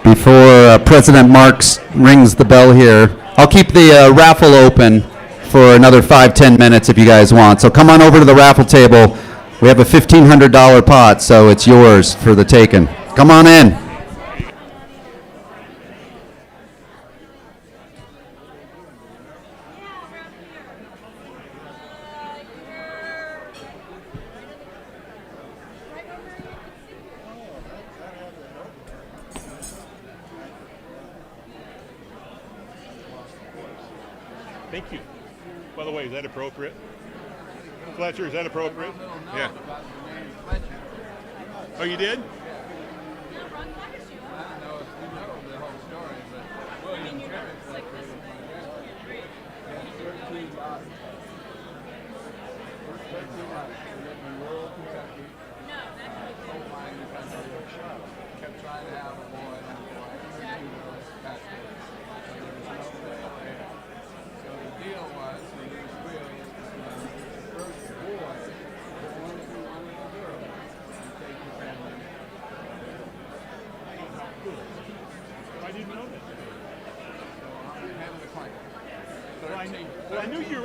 Before President Marks rings the bell here, I'll keep the raffle open for another 5-10 minutes if you guys want. So come on over to the raffle table. We have a $1,500 pot, so it's yours for the taking. Come on in. Thank you. By the way, is that appropriate? Fletcher, is that appropriate? Yeah. Oh, you did?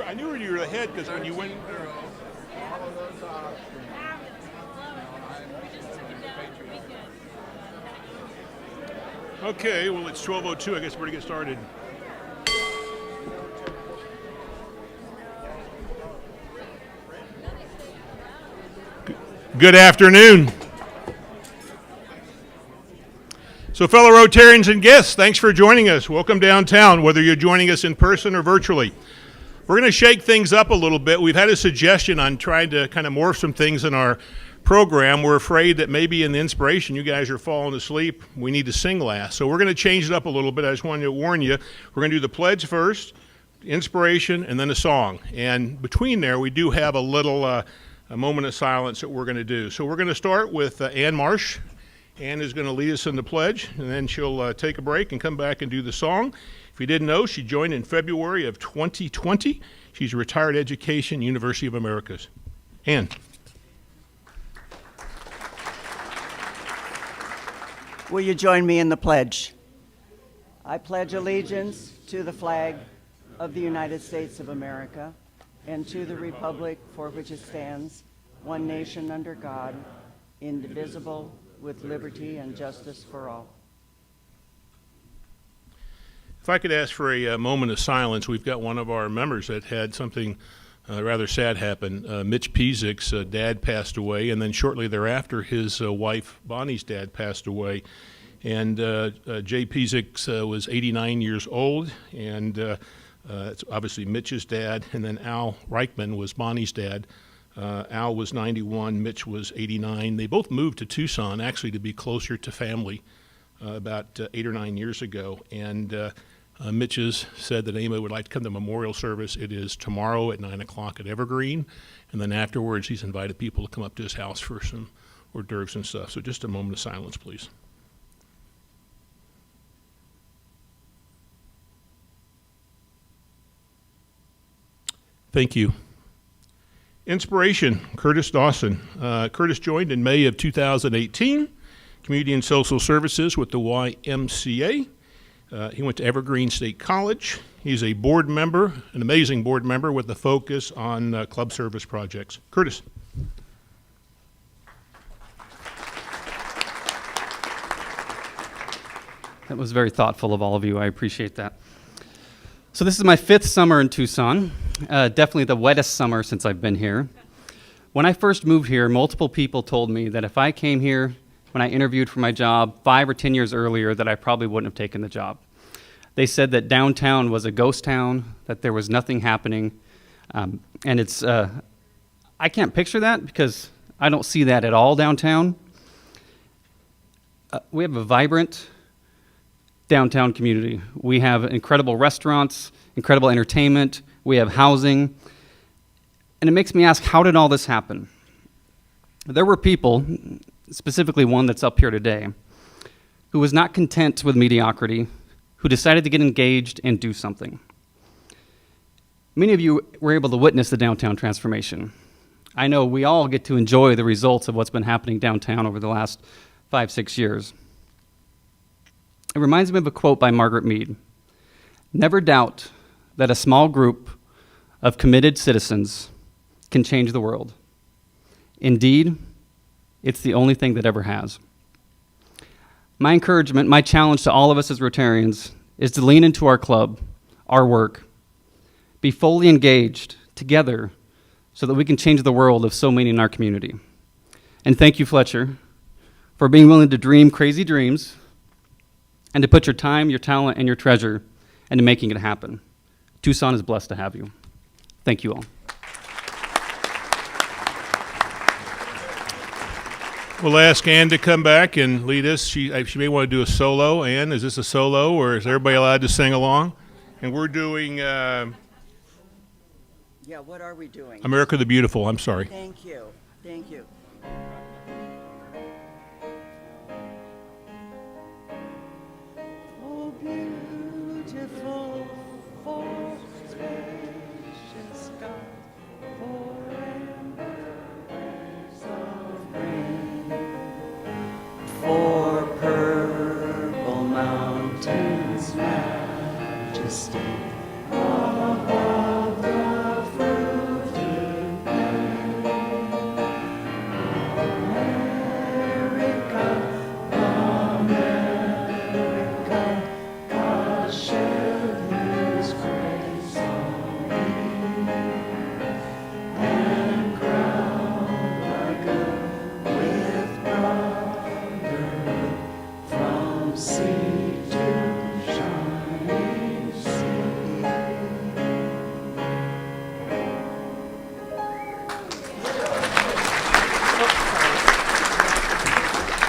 I knew you were ahead because when you went. Okay, well it's 12:02. I guess we're going to get started. Good afternoon. So fellow Rotarians and guests, thanks for joining us. Welcome downtown, whether you're joining us in person or virtually. We're going to shake things up a little bit. We've had a suggestion on trying to kind of morph some things in our program. We're afraid that maybe in the inspiration, you guys are falling asleep. We need to sing last. So we're going to change it up a little bit. I just wanted to warn you. We're going to do the pledge first, inspiration, and then a song. And between there, we do have a little a moment of silence that we're going to do. So we're going to start with Ann Marsh. Ann is going to lead us in the pledge, and then she'll take a break and come back and do the song. If you didn't know, she joined in February of 2020. She's a retired education, University of Americas. Ann. Will you join me in the pledge? I pledge allegiance to the flag of the United States of America and to the republic for which it stands, one nation under God, indivisible, with liberty and justice for all. If I could ask for a moment of silence, we've got one of our members that had something rather sad happen. Mitch Pieszyk's dad passed away, and then shortly thereafter, his wife Bonnie's dad passed away. And Jay Pieszyk's was 89 years old, and it's obviously Mitch's dad. And then Al Reichman was Bonnie's dad. Al was 91, Mitch was 89. They both moved to Tucson, actually, to be closer to family about 8 or 9 years ago. And Mitch has said that anybody would like to come to memorial service. It is tomorrow at 9 o'clock at Evergreen. And then afterwards, he's invited people to come up to his house for some hors d'oeuvres and stuff. So just a moment of silence, please. Thank you. Inspiration, Curtis Dawson. Curtis joined in May of 2018, Community and Social Services with the YMCA. He went to Evergreen State College. He's a board member, an amazing board member with a focus on club service projects. Curtis. That was very thoughtful of all of you. I appreciate that. So this is my 5th summer in Tucson, definitely the wettest summer since I've been here. When I first moved here, multiple people told me that if I came here when I interviewed for my job 5 or 10 years earlier, that I probably wouldn't have taken the job. They said that downtown was a ghost town, that there was nothing happening, and it's, I can't picture that because I don't see that at all downtown. We have a vibrant downtown community. We have incredible restaurants, incredible entertainment, we have housing, and it makes me ask, how did all this happen? There were people, specifically one that's up here today, who was not content with mediocrity, who decided to get engaged and do something. Many of you were able to witness the downtown transformation. I know we all get to enjoy the results of what's been happening downtown over the last 5-6 years. It reminds me of a quote by Margaret Mead. Never doubt that a small group of committed citizens can change the world. Indeed, it's the only thing that ever has. My encouragement, my challenge to all of us as Rotarians is to lean into our club, our work, be fully engaged together so that we can change the world of so many in our community. And thank you, Fletcher, for being willing to dream crazy dreams and to put your time, your talent, and your treasure into making it happen. Tucson is blessed to have you. Thank you all. We'll ask Ann to come back and lead us. She may want to do a solo. Ann, is this a solo, or is everybody allowed to sing along? And we're doing Yeah, what are we doing? America the Beautiful. I'm sorry. Thank you. Thank you. Oh, beautiful, for spacious God, for embers of rain, for purple mountains, majesty above the fruited plain. America, America, God shed His grace on me, and crowned my good with brotherhood from sea to shining sea.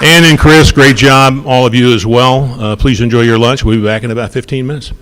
Ann and Chris, great job, all of you as well. Please enjoy your lunch. We'll be back in about 15 minutes.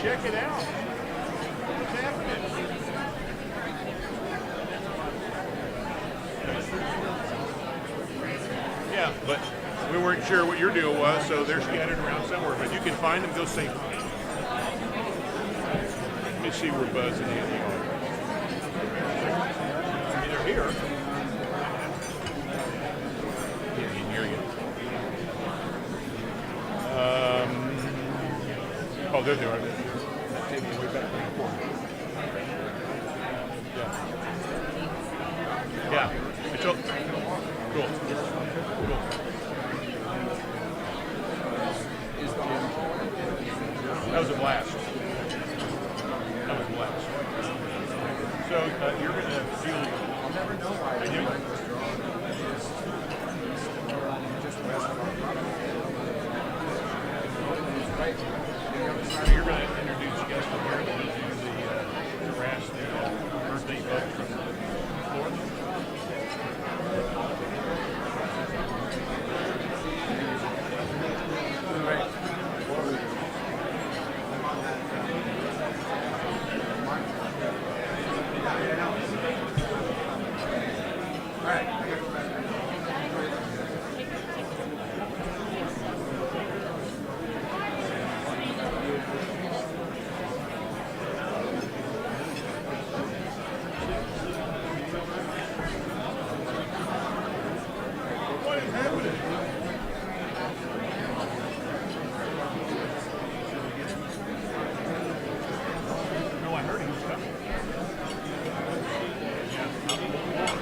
check it out. What's happening? Yeah, but we weren't sure what your deal was, so they're scattered around somewhere. But you can find them, go see them. Let me see where Buzz and Andy are. I mean, they're here. Yeah, he can hear you. Oh, there they are. That's taking way back in the corner. Yeah. Yeah. It's okay. Cool. Cool. That was a blast. That was a blast. So you're going to feel. I'll never know why. I do. So you're going to introduce guests from here to do the harass the birthday folks from Florida.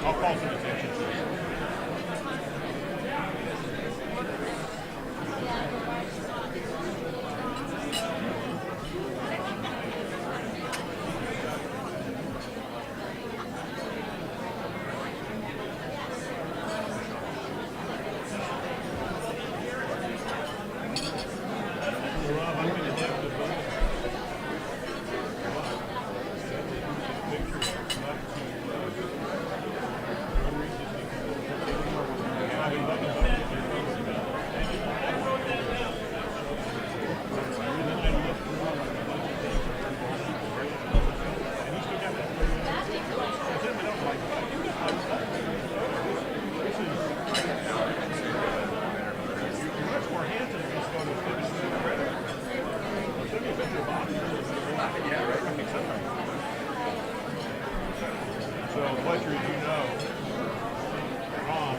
I'll call some attention to it. So, Fletcher, as you know, Ron,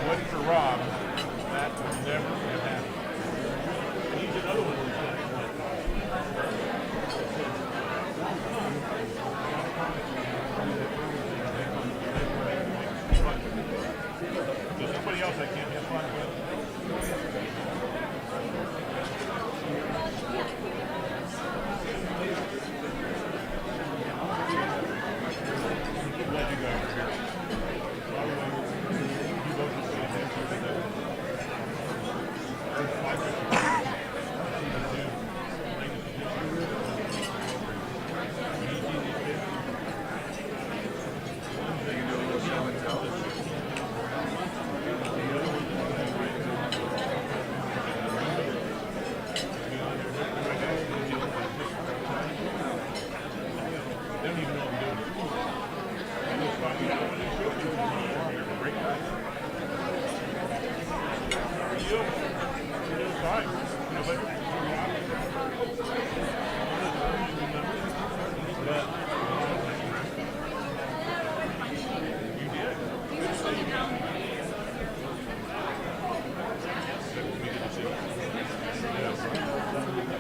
what for Rob, that would never have happened. He's another one of those guys. There's somebody else I can't have fun with. Glad you guys are here. You both just paid attention to that.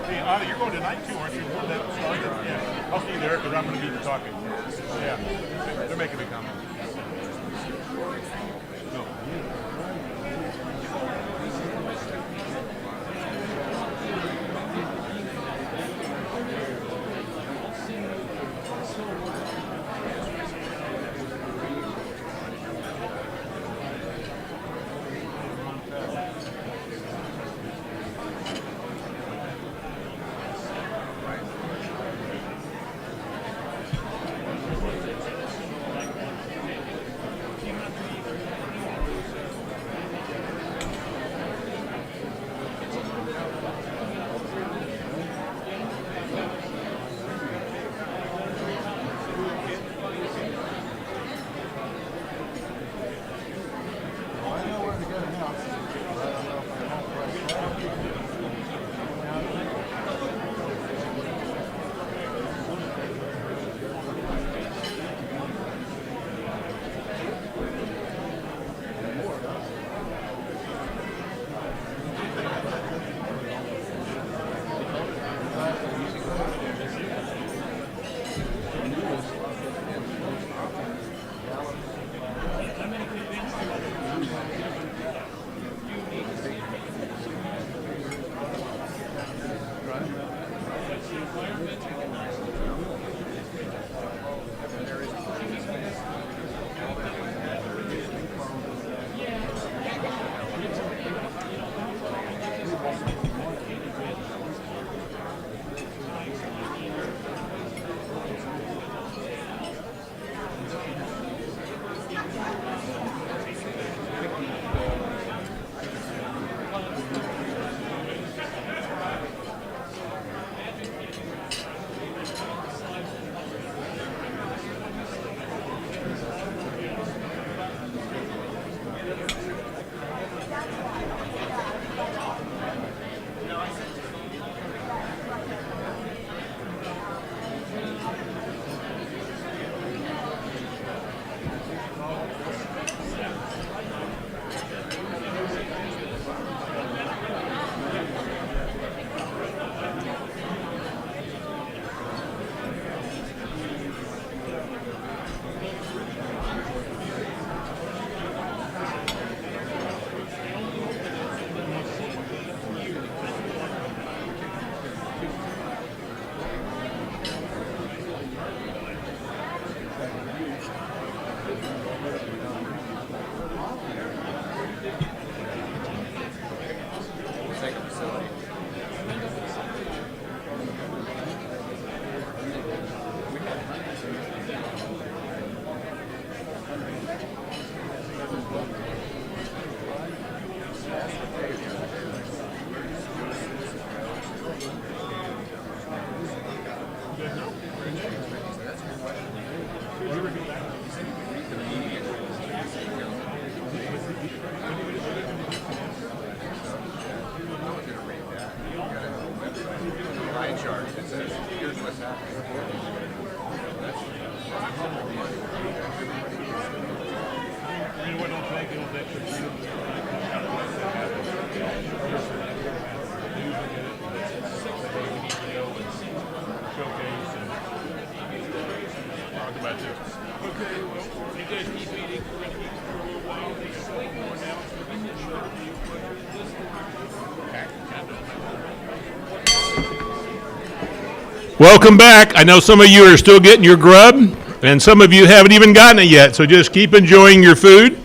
Hey, you're going tonight too, aren't you? Yeah. I'll see you there because I'm going to be talking. Yeah. They're making a comment. No. Welcome back. I know some of you are still getting your grub, and some of you haven't even gotten it yet, so just keep enjoying your food.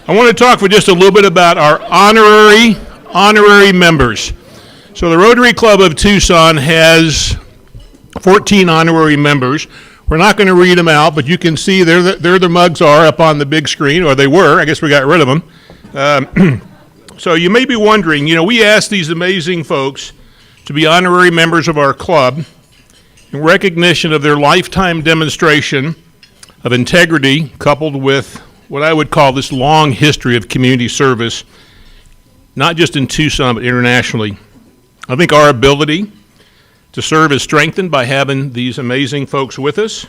I want to talk for just a little bit about our honorary members. So the Rotary Club of Tucson has 14 honorary members. We're not going to read them out, but you can see there the mugs are up on the big screen, or they were. I guess we got rid of them. So you may be wondering, we asked these amazing folks to be honorary members of our club in recognition of their lifetime demonstration of integrity coupled with what I would call this long history of community service, not just in Tucson, but internationally. I think our ability to serve is strengthened by having these amazing folks with us.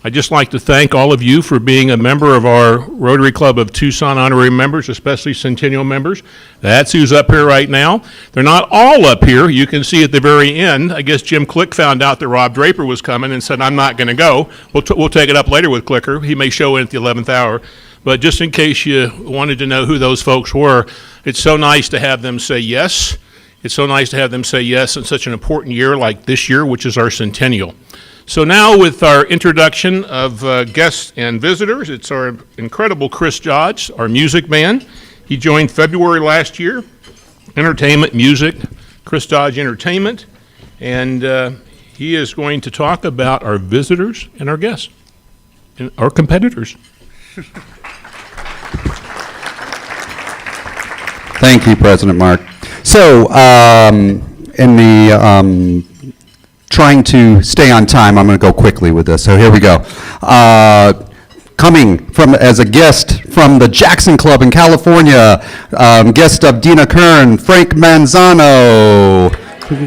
I'd just like to thank all of you for being a member of our Rotary Club of Tucson honorary members, especially Centennial members. That's who's up here right now. They're not all up here. You can see at the very end, I guess Jim Click found out that Rob Draper was coming and said, I'm not going to go. We'll take it up later with Clicker. He may show in at the 11th hour. But just in case you wanted to know who those folks were, it's so nice to have them say yes. It's so nice to have them say yes in such an important year like this year, which is our centennial. So now with our introduction of guests and visitors, it's our incredible Chris Dodge, our music man. He joined February last year, entertainment, music, Chris Dodge Entertainment, and he is going to talk about our visitors and our guests, and our competitors. Thank you, President Mark. So, in the trying to stay on time, I'm going to go quickly with this. So here we go. Coming from as a guest from the Jackson Club in California, guest of Dina Kern, Frank Manzano.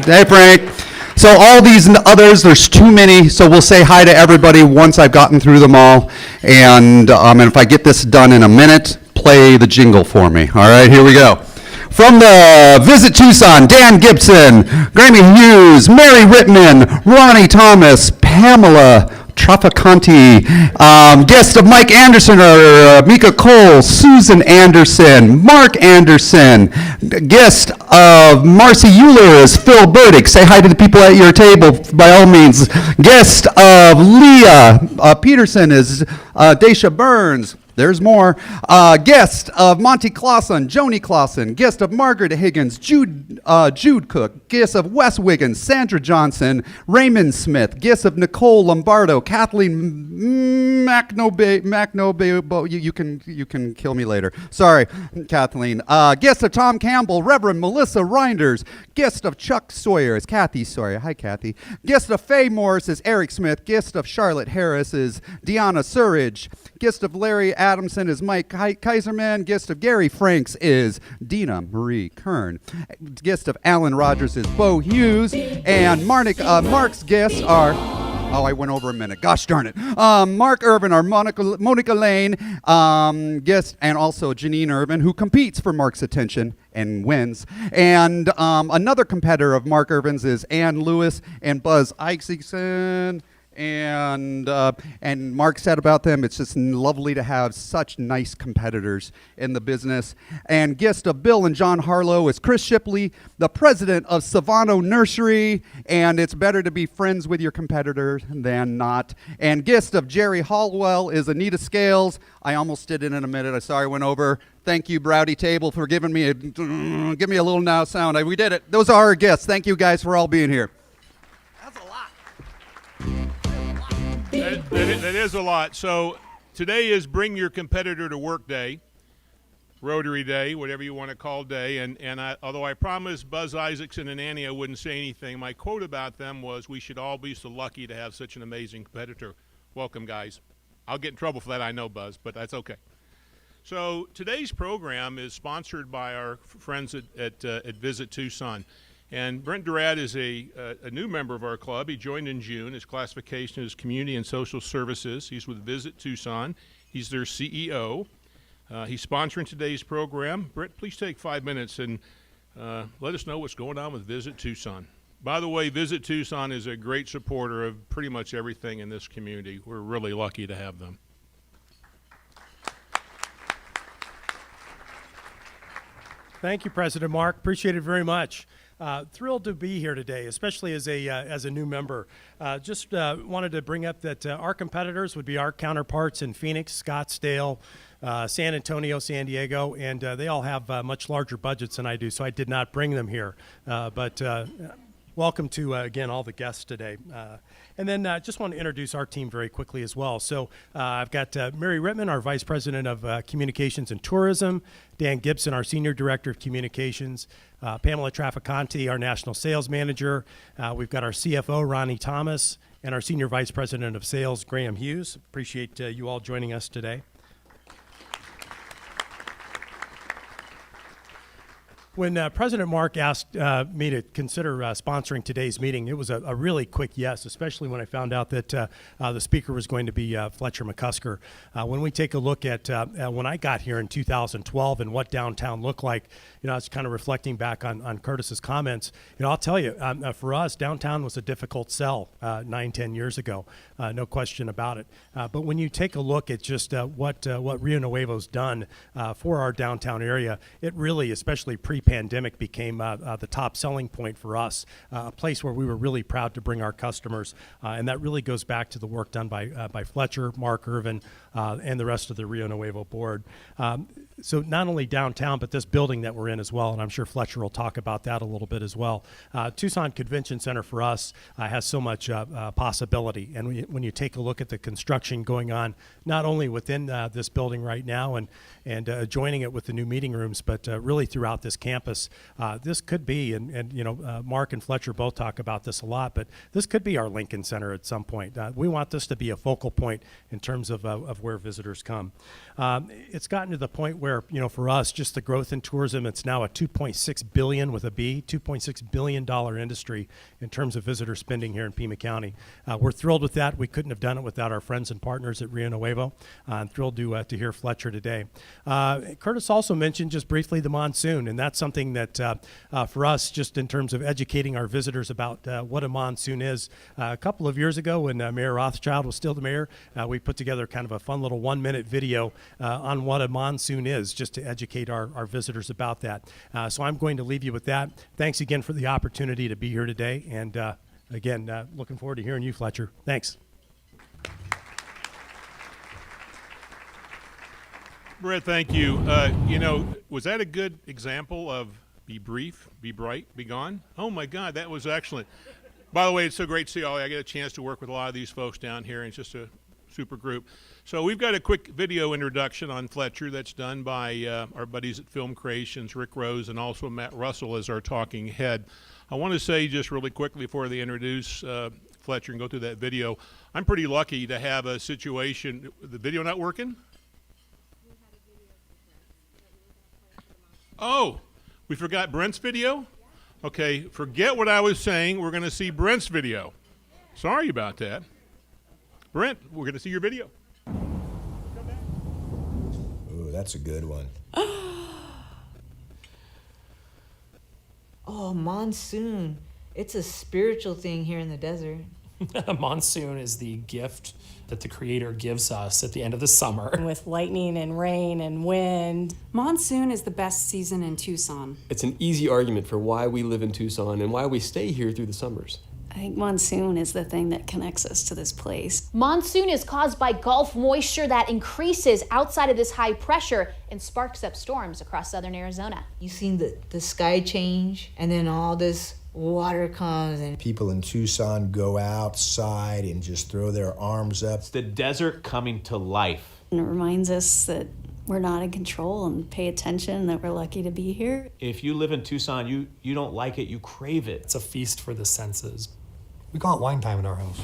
Hey, Frank. So all these and others, there's too many, so we'll say hi to everybody once I've gotten through them all. And if I get this done in a minute, play the jingle for me. All right, here we go. From the Visit Tucson, Dan Gibson, Grammy Hughes, Mary Rittman, Ronnie Thomas, Pamela Traficante, guest of Mike Anderson or Mika Cole, Susan Anderson, Mark Anderson, guest of Marcy Euler is Phil Burdick. Say hi to the people at your table by all means. Guest of Leah Peterson is Daisha Burns. There's more. Guest of Monty Clausen, Joni Clausen. Guest of Margaret Higgins, Jude Cook. Guest of Wes Wiggins, Sandra Johnson, Raymond Smith. Guest of Nicole Lombardo, Kathleen McNobe. You can kill me later. Sorry, Kathleen. Guest of Tom Campbell, Reverend Melissa Reinders. Guest of Chuck Sawyer is Kathy Sawyer. Hi, Kathy. Guest of Faye Morris is Eric Smith. Guest of Charlotte Harris is Deanna Surridge. Guest of Larry Adamson is Mike Kaiserman. Guest of Gary Franks is Dina Marie Kern. Guest of Alan Rogers is Bo Hughes. And Mark's guests are... Oh, I went over a minute. Gosh darn it. Mark Irvin, our Monica Lane guest, and also Janine Irvin, who competes for Mark's attention and wins. And another competitor of Mark Irvin's is Ann Lewis and Buzz Isaacson. And Mark said about them, it's just lovely to have such nice competitors in the business. And guest of Bill and John Harlow is Chris Shipley, the president of Savano Nursery, and it's better to be friends with your competitor than not. And guest of Jerry Hallwell is Anita Scales. I almost did it in a minute. I sorry I went over. Thank you, Browdy Table, for giving me a little now sound. We did it. Those are our guests. Thank you guys for all being here. That's a lot. That is a lot. So today is Bring Your Competitor to Work Day, Rotary Day, whatever you want to call day. And although I promised Buzz Isaacson and Annie I wouldn't say anything, my quote about them was, we should all be so lucky to have such an amazing competitor. Welcome, guys. I'll get in trouble for that, I know, Buzz, but that's okay. So today's program is sponsored by our friends at Visit Tucson. And Brent Durad is a new member of our club. He joined in June. His classification is Community and Social Services. He's with Visit Tucson. He's their CEO. He's sponsoring today's program. Britt, please take 5 minutes and let us know what's going on with Visit Tucson. By the way, Visit Tucson is a great supporter of pretty much everything in this community. We're really lucky to have them. Thank you, President Mark. Appreciate it very much. Thrilled to be here today, especially as a new member. Just wanted to bring up that our competitors would be our counterparts in Phoenix, Scottsdale, San Antonio, San Diego, and they all have much larger budgets than I do, so I did not bring them here. But welcome to, again, all the guests today. And then just want to introduce our team very quickly as well. So I've got Mary Rittman, our Vice President of Communications and Tourism, Dan Gibson, our Senior Director of Communications, Pamela Traficante, our National Sales Manager. We've got our CFO, Ronnie Thomas, and our Senior Vice President of Sales, Graham Hughes. Appreciate you all joining us today. When President Mark asked me to consider sponsoring today's meeting, it was a really quick yes, especially when I found out that the speaker was going to be Fletcher McKusker. When we take a look at when I got here in 2012 and what downtown looked like, I was kind of reflecting back on Curtis's comments. I'll tell you, for us, downtown was a difficult sell 9-10 years ago, no question about it. But when you take a look at just what Rio Nuevo's done for our downtown area, it really, especially pre-pandemic, became the top selling point for us, a place where we were really proud to bring our customers, and that really goes back to the work done by Fletcher, Mark Irvin, and the rest of the Rio Nuevo board. So not only downtown, but this building that we're in as well, and I'm sure Fletcher will talk about that a little bit as well. Tucson Convention Center for us has so much possibility, and when you take a look at the construction going on, not only within this building right now and joining it with the new meeting rooms, but really throughout this campus, this could be, and Mark and Fletcher both talk about this a lot, but this could be our Lincoln Center at some point. We want this to be a focal point in terms of where visitors come. It's gotten to the point where, for us, just the growth in tourism, it's now a $2.6 billion with a B, $2.6 billion industry in terms of visitor spending here in Pima County. We're thrilled with that. We couldn't have done it without our friends and partners at Rio Nuevo. I'm thrilled to hear Fletcher today. Curtis also mentioned just briefly the monsoon, and that's something that for us, just in terms of educating our visitors about what a monsoon is. A couple of years ago when Mayor Rothschild was still the mayor, we put together kind of a fun little 1-minute video on what a monsoon is, just to educate our visitors about that. So I'm going to leave you with that. Thanks again for the opportunity to be here today, and again, looking forward to hearing you, Fletcher. Thanks. Brett, thank you. Was that a good example of be brief, be bright, be gone? Oh my God, that was excellent. By the way, it's so great to see all. I get a chance to work with a lot of these folks down here, and it's just a super group. So we've got a quick video introduction on Fletcher that's done by our buddies at Film Creations, Rick Rose, and also Matt Russell as our talking head. I want to say just really quickly before they introduce Fletcher and go through that video, I'm pretty lucky to have a situation. The video not working? Oh, we forgot Brent's video? Okay, forget what I was saying. We're going to see Brent's video. Sorry about that. Brent, we're going to see your video. Ooh, that's a good one. Oh, monsoon. It's a spiritual thing here in the desert. Monsoon is the gift that the Creator gives us at the end of the summer. With lightning and rain and wind. Monsoon is the best season in Tucson. It's an easy argument for why we live in Tucson and why we stay here through the summers. I think monsoon is the thing that connects us to this place. Monsoon is caused by Gulf moisture that increases outside of this high pressure and sparks up storms across southern Arizona. You seen the sky change, and then all this water comes, and People in Tucson go outside and just throw their arms up. It's the desert coming to life. And it reminds us that we're not in control and pay attention, that we're lucky to be here. If you live in Tucson, you don't like it, you crave it. It's a feast for the senses. We call it wine time in our house.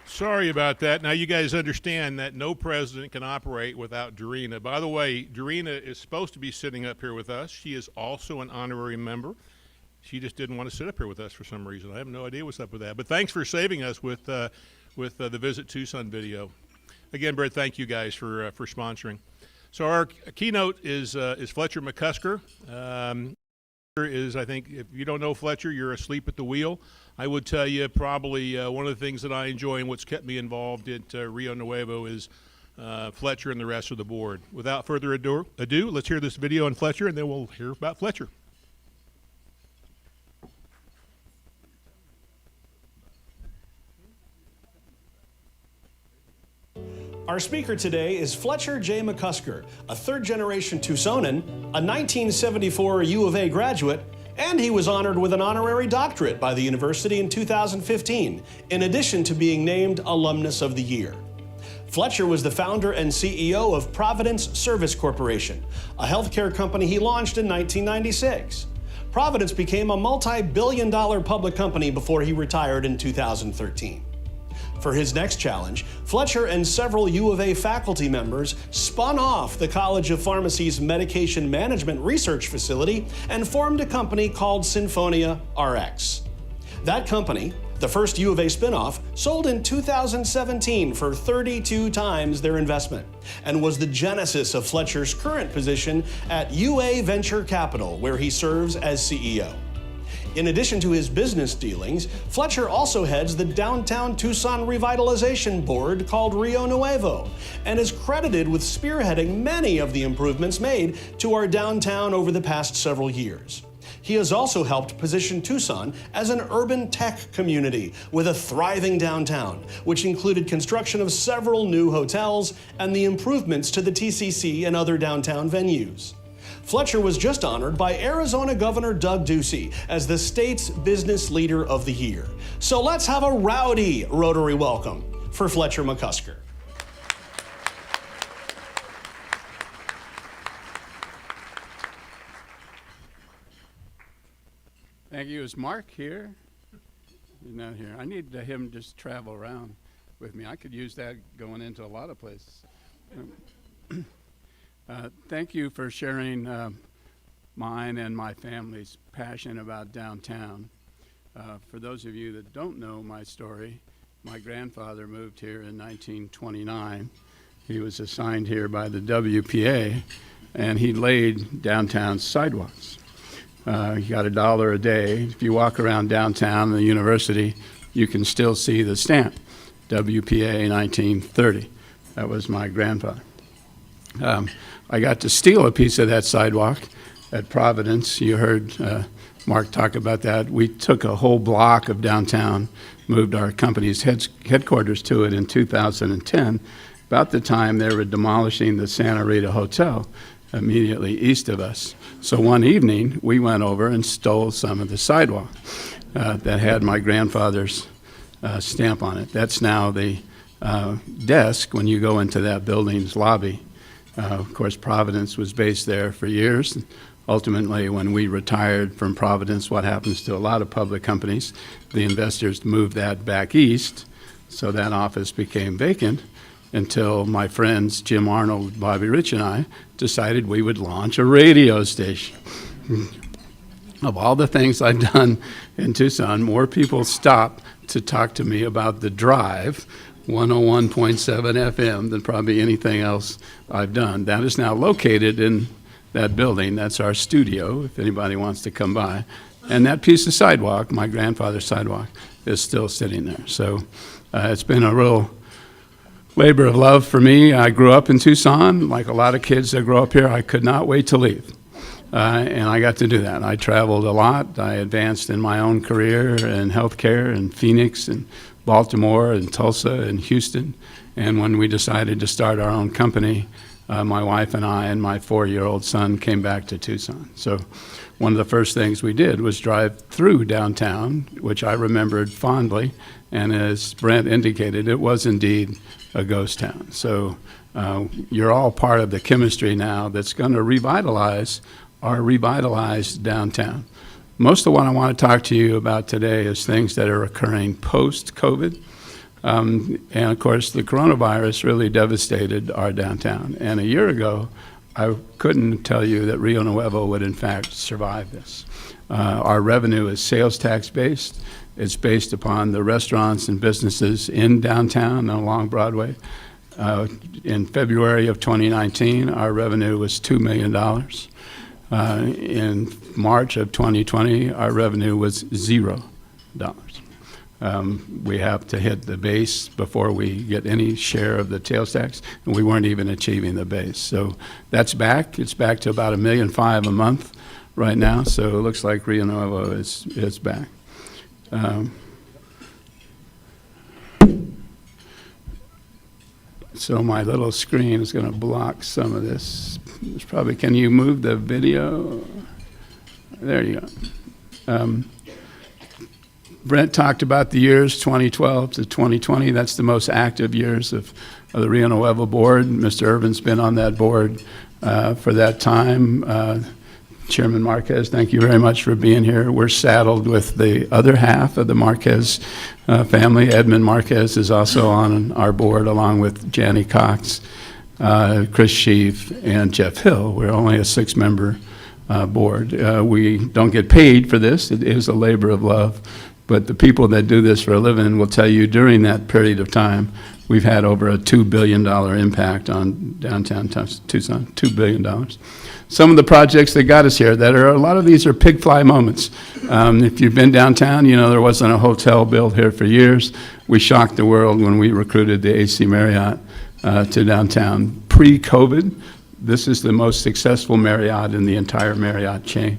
Sorry about that. Now you guys understand that no president can operate without Dorina. By the way, Dorina is supposed to be sitting up here with us. She is also an honorary member. she just didn't want to sit up here with us for some reason. I have no idea what's up with that. But thanks for saving us with the Visit Tucson video. Again, Brett, thank you guys for sponsoring. So our keynote is Fletcher McKusker. I think if you don't know Fletcher, you're asleep at the wheel. I would tell you probably one of the things that I enjoy and what's kept me involved at Rio Nuevo is Fletcher and the rest of the board. Without further ado, let's hear this video on Fletcher, and then we'll hear about Fletcher. Our speaker today is Fletcher J Mccusker, a third-generation Tucsonan, a 1974 U of A graduate, and he was honored with an honorary doctorate by the university in 2015, in addition to being named Alumnus of the Year. Fletcher was the founder and CEO of Providence Service Corporation, a healthcare company he launched in 1996. Providence became a multi-billion-dollar public company before he retired in 2013. For his next challenge, Fletcher and several U of A faculty members spun off the College of Pharmacy's Medication Management Research Facility and formed a company called Sinfonia RX. That company, the first U of A spinoff, sold in 2017 for 32 times their investment and was the genesis of Fletcher's current position at UA Venture Capital, where he serves as CEO. In addition to his business dealings, Fletcher also heads the Downtown Tucson Revitalization Board called Rio Nuevo and is credited with spearheading many of the improvements made to our downtown over the past several years. He has also helped position Tucson as an urban tech community with a thriving downtown, which included construction of several new hotels and the improvements to the TCC and other downtown venues. Fletcher was just honored by Arizona Governor Doug Ducey as the state's Business Leader of the Year. So let's have a rowdy Rotary welcome for Fletcher McKusker. Thank you. Is Mark here? He's not here. I need him to just travel around with me. I could use that going into a lot of places. Thank you for sharing mine and my family's passion about downtown. For those of you that don't know my story, my grandfather moved here in 1929. He was assigned here by the WPA, and he laid downtown sidewalks. He got $1 a day. If you walk around downtown the university, you can still see the stamp, WPA 1930. That was my grandfather. I got to steal a piece of that sidewalk at Providence. You heard Mark talk about that. We took a whole block of downtown, moved our company's headquarters to it in 2010, about the time they were demolishing the Santa Rita Hotel immediately east of us. So one evening, we went over and stole some of the sidewalk that had my grandfather's stamp on it. That's now the desk when you go into that building's lobby. Of course, Providence was based there for years. Ultimately, when we retired from Providence, what happens to a lot of public companies, the investors moved that back east, so that office became vacant until my friends Jim Arnold, Bobby Rich, and I decided we would launch a radio station. Of all the things I've done in Tucson, more people stop to talk to me about the Drive, 101.7 FM, than probably anything else I've done. That is now located in that building. That's our studio, if anybody wants to come by. And that piece of sidewalk, my grandfather's sidewalk, is still sitting there. So it's been a real labor of love for me. I grew up in Tucson. Like a lot of kids that grow up here, I could not wait to leave. And I got to do that. I traveled a lot. I advanced in my own career in healthcare in Phoenix and Baltimore and Tulsa and Houston. And when we decided to start our own company, my wife and I and my 4-year-old son came back to Tucson. So one of the first things we did was drive through downtown, which I remembered fondly. And as Brent indicated, it was indeed a ghost town. So you're all part of the chemistry now that's going to revitalize our revitalized downtown. Most of what I want to talk to you about today is things that are occurring post-COVID. And of course, the coronavirus really devastated our downtown. And a year ago, I couldn't tell you that Rio Nuevo would in fact survive this. Our revenue is sales tax based. It's based upon the restaurants and businesses in downtown and along Broadway. In February of 2019, our revenue was $2 million. In March of 2020, our revenue was $0. We have to hit the base before we get any share of the sales tax, and we weren't even achieving the base. So that's back. It's back to about $1.5 million a month right now, so it looks like Rio Nuevo is back. So my little screen is going to block some of this. It's probably, can you move the video? There you go. Brent talked about the years 2012 to 2020. That's the most active years of the Rio Nuevo board. Mr. Irvin's been on that board for that time. Chairman Marquez, thank you very much for being here. We're saddled with the other half of the Marquez family. Edmund Marquez is also on our board, along with Janny Cox, Chris Sheaf, and Jeff Hill. We're only a 6-member board. We don't get paid for this. It is a labor of love. But the people that do this for a living will tell you during that period of time, we've had over a $2 billion impact on downtown Tucson, $2 billion. Some of the projects that got us here, a lot of these are pig fly moments. If you've been downtown, you know there wasn't a hotel built here for years. We shocked the world when we recruited the AC Marriott to downtown. Pre-COVID, this is the most successful Marriott in the entire Marriott chain.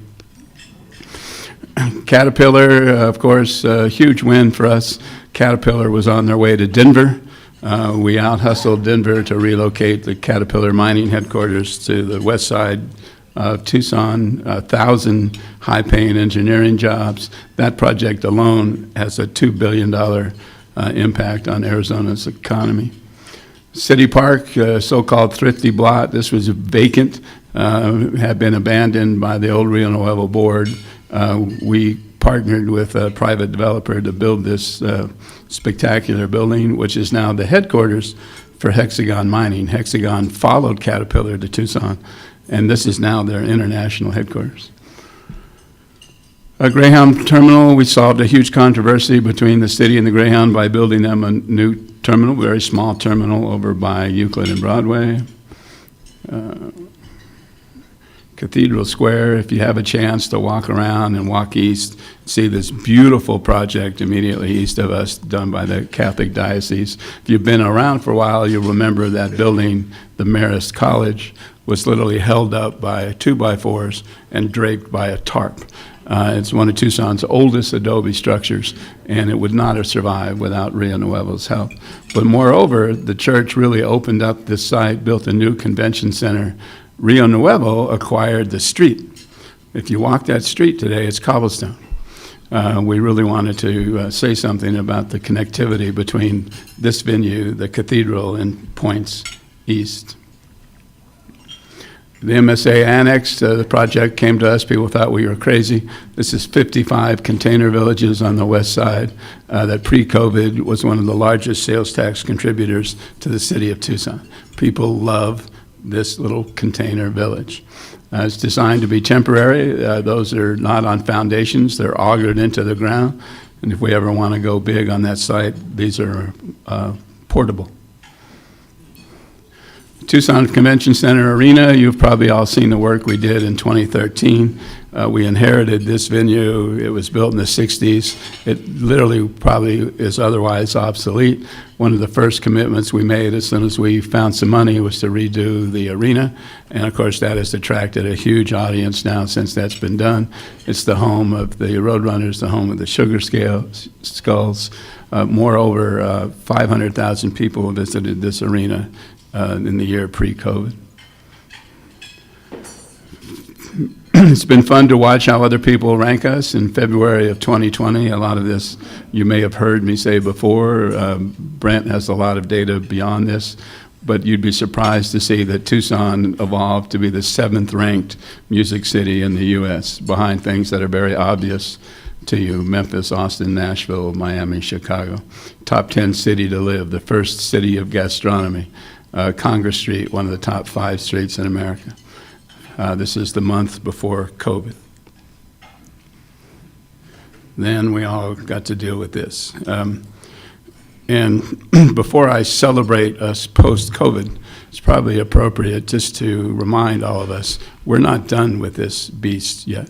Caterpillar, of course, a huge win for us. Caterpillar was on their way to Denver. We out-hustled Denver to relocate the Caterpillar mining headquarters to the west side of Tucson, 1,000 high-paying engineering jobs. That project alone has a $2 billion impact on Arizona's economy. City Park, so-called thrifty blot, this was vacant, had been abandoned by the old Rio Nuevo board. We partnered with a private developer to build this spectacular building, which is now the headquarters for Hexagon Mining. Hexagon followed Caterpillar to Tucson, and this is now their international headquarters. A Greyhound terminal, we solved a huge controversy between the city and the Greyhound by building them a new terminal, very small terminal over by Euclid and Broadway. Cathedral Square, if you have a chance to walk around and walk east, see this beautiful project immediately east of us done by the Catholic Diocese. If you've been around for a while, you'll remember that building, the Marist College, was literally held up by 2x4s and draped by a tarp. It's one of Tucson's oldest adobe structures, and it would not have survived without Rio Nuevo's help. But moreover, the church really opened up this site, built a new convention center. Rio Nuevo acquired the street. If you walk that street today, it's cobblestone. We really wanted to say something about the connectivity between this venue, the cathedral, and points east. The MSA annex to the project came to us. People thought we were crazy. This is 55 container villages on the west side that pre-COVID was one of the largest sales tax contributors to the city of Tucson. People love this little container village. It's designed to be temporary. Those are not on foundations. They're augured into the ground. And if we ever want to go big on that site, these are portable. Tucson Convention Center Arena, you've probably all seen the work we did in 2013. We inherited this venue. It was built in the 60s. It literally probably is otherwise obsolete. One of the first commitments we made as soon as we found some money was to redo the arena. And of course, that has attracted a huge audience now since that's been done. It's the home of the Roadrunners, the home of the Sugar Skulls. Moreover, 500,000 people visited this arena in the year pre-COVID. It's been fun to watch how other people rank us. In February of 2020, a lot of this you may have heard me say before. Brent has a lot of data beyond this, but you'd be surprised to see that Tucson evolved to be the 7th ranked music city in the U.S., behind things that are very obvious to you: Memphis, Austin, Nashville, Miami, Chicago. Top 10 city to live, the first city of gastronomy. Congress Street, one of the top 5 streets in America. This is the month before COVID. Then we all got to deal with this. And before I celebrate us post-COVID, it's probably appropriate just to remind all of us, we're not done with this beast yet.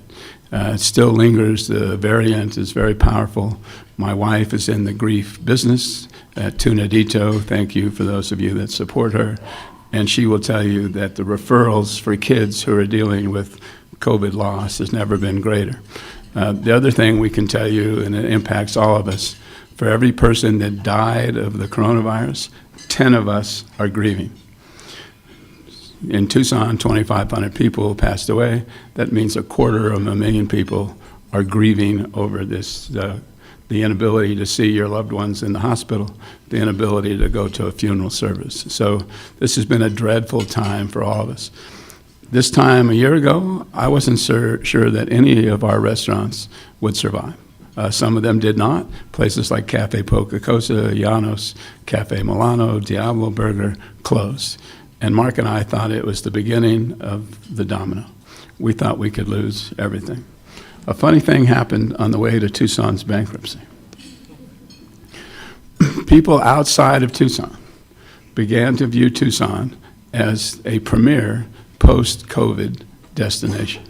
It still lingers. The variant is very powerful. My wife is in the grief business at Tunadito. Thank you for those of you that support her. And she will tell you that the referrals for kids who are dealing with COVID loss has never been greater. The other thing we can tell you, and it impacts all of us, for every person that died of the coronavirus, 10 of us are grieving. In Tucson, 2,500 people passed away. That means 250,000 people are grieving over this, the inability to see your loved ones in the hospital, the inability to go to a funeral service. So this has been a dreadful time for all of us. This time a year ago, I wasn't sure that any of our restaurants would survive. Some of them did not. Places like Cafe Poca Cosa, Llanos, Cafe Milano, Diablo Burger closed. And Mark and I thought it was the beginning of the domino. We thought we could lose everything. A funny thing happened on the way to Tucson's bankruptcy. People outside of Tucson began to view Tucson as a premier post-COVID destination.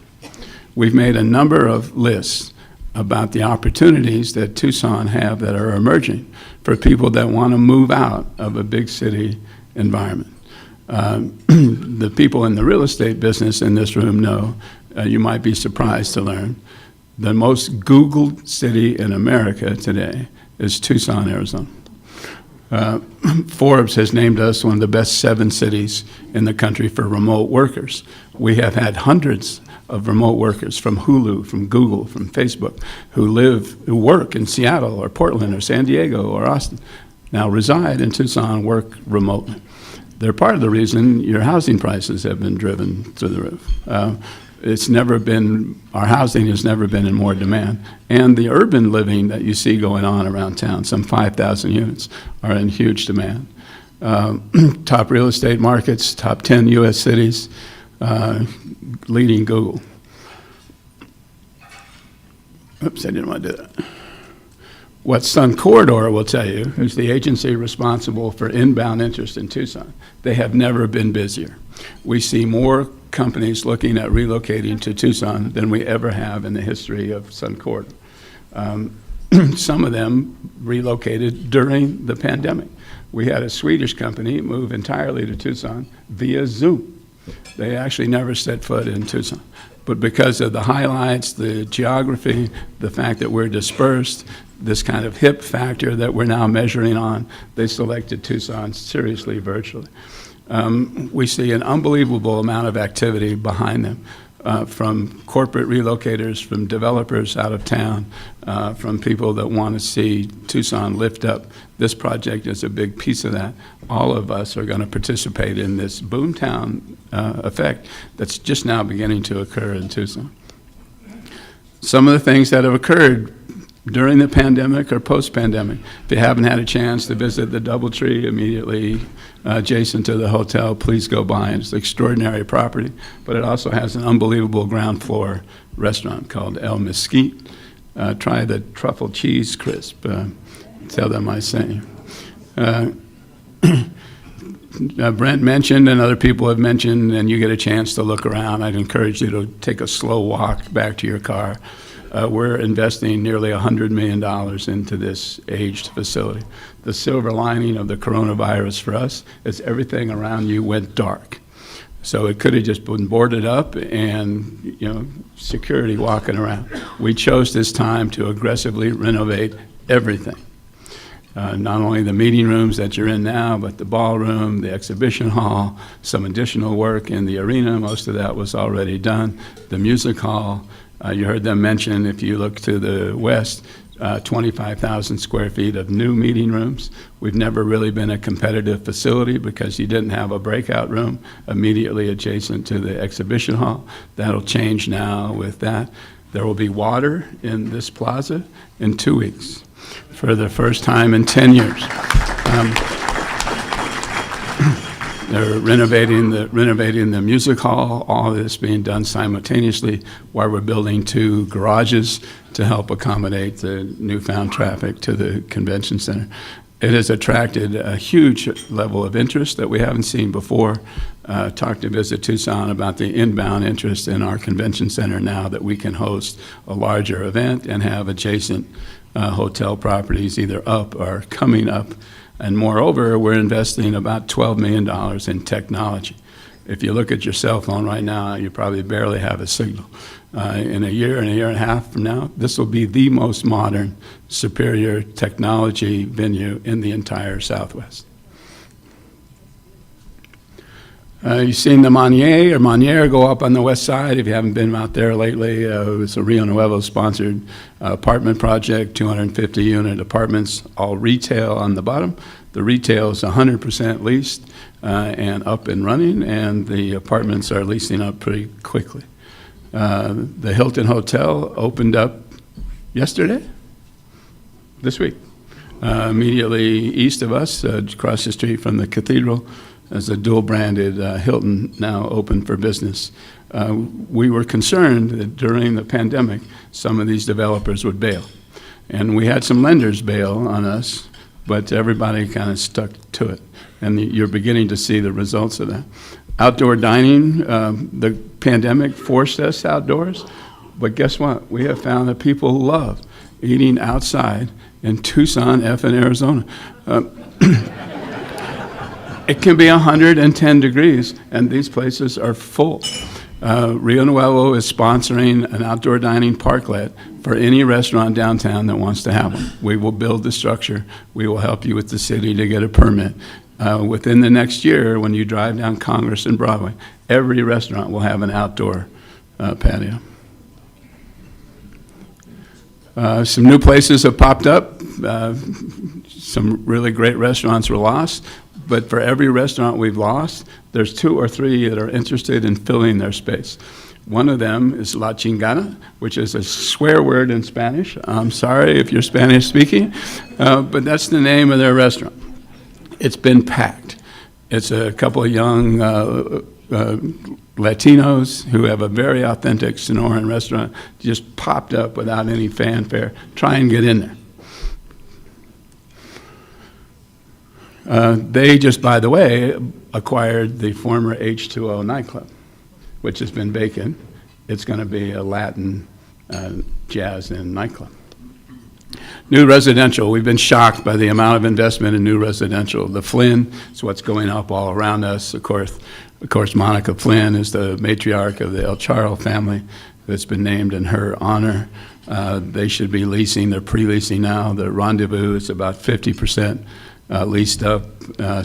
We've made a number of lists about the opportunities that Tucson have that are emerging for people that want to move out of a big city environment. The people in the real estate business in this room know, you might be surprised to learn, the most Googled city in America today is Tucson, Arizona. Forbes has named us one of the best 7 cities in the country for remote workers. We have had hundreds of remote workers from Hulu, from Google, from Facebook, who work in Seattle or Portland or San Diego or Austin, now reside in Tucson, work remotely. They're part of the reason your housing prices have been driven through the roof. Our housing has never been in more demand. And the urban living that you see going on around town, some 5,000 units, are in huge demand. Top real estate markets, top 10 U.S. cities, leading Google. Oops, I didn't want to do that. What Sun Corridor will tell you, who's the agency responsible for inbound interest in Tucson, they have never been busier. We see more companies looking at relocating to Tucson than we ever have in the history of Sun Corridor. Some of them relocated during the pandemic. We had a Swedish company move entirely to Tucson via Zoom. They actually never set foot in Tucson. But because of the highlights, the geography, the fact that we're dispersed, this kind of hip factor that we're now measuring on, they selected Tucson seriously virtually. We see an unbelievable amount of activity behind them, from corporate relocators, from developers out of town, from people that want to see Tucson lift up. This project is a big piece of that. All of us are going to participate in this boomtown effect that's just now beginning to occur in Tucson. Some of the things that have occurred during the pandemic or post-pandemic. If you haven't had a chance to visit the DoubleTree immediately adjacent to the hotel, please go by. It's an extraordinary property, but it also has an unbelievable ground floor restaurant called El Mesquite. Try the truffle cheese crisp. Tell them I sent you. Brent mentioned and other people have mentioned, and you get a chance to look around, I'd encourage you to take a slow walk back to your car. We're investing nearly $100 million into this aged facility. The silver lining of the coronavirus for us is everything around you went dark. So it could have just been boarded up and, security walking around. We chose this time to aggressively renovate everything. Not only the meeting rooms that you're in now, but the ballroom, the exhibition hall, some additional work in the arena. Most of that was already done. The music hall. You heard them mention, if you look to the west, 25,000 square feet of new meeting rooms. We've never really been a competitive facility because you didn't have a breakout room immediately adjacent to the exhibition hall. That'll change now with that. There will be water in this plaza in 2 weeks for the first time in 10 years. They're renovating the music hall. All of this being done simultaneously while we're building 2 garages to help accommodate the newfound traffic to the convention center. It has attracted a huge level of interest that we haven't seen before. Talked to Visit Tucson about the inbound interest in our convention center now that we can host a larger event and have adjacent hotel properties either up or coming up. And moreover, we're investing about $12 million in technology. If you look at your cell phone right now, you probably barely have a signal. In a year and a half from now, this will be the most modern, superior technology venue in the entire Southwest. You've seen the Monier go up on the west side. If you haven't been out there lately, it's a Rio Nuevo sponsored apartment project, 250 unit apartments, all retail on the bottom. The retail is 100% leased and up and running, and the apartments are leasing up pretty quickly. The Hilton Hotel opened up this week, immediately east of us, across the street from the cathedral, as a dual-branded Hilton now open for business. We were concerned that during the pandemic, some of these developers would bail. And we had some lenders bail on us, but everybody kind of stuck to it. And you're beginning to see the results of that. Outdoor dining, the pandemic forced us outdoors, but guess what? We have found that people love eating outside in Tucson, effing Arizona. It can be 110 degrees, and these places are full. Rio Nuevo is sponsoring an outdoor dining parklet for any restaurant downtown that wants to have one. We will build the structure. We will help you with the city to get a permit. Within the next year, when you drive down Congress and Broadway, every restaurant will have an outdoor patio. Some new places have popped up. Some really great restaurants were lost. But for every restaurant we've lost, there's 2 or 3 that are interested in filling their space. One of them is La Chingada, which is a swear word in Spanish. I'm sorry if you're Spanish speaking, but that's the name of their restaurant. It's been packed. It's a couple of young Latinos who have a very authentic Sonoran restaurant, just popped up without any fanfare. Try and get in there. They just, by the way, acquired the former H2O nightclub, which has been vacant. It's going to be a Latin jazz and nightclub. New residential. We've been shocked by the amount of investment in new residential. The Flynn is what's going up all around us. Of course, Monica Flynn is the matriarch of the El Charro family that's been named in her honor. They should be leasing. They're pre-leasing now. The Rendezvous is about 50% leased up,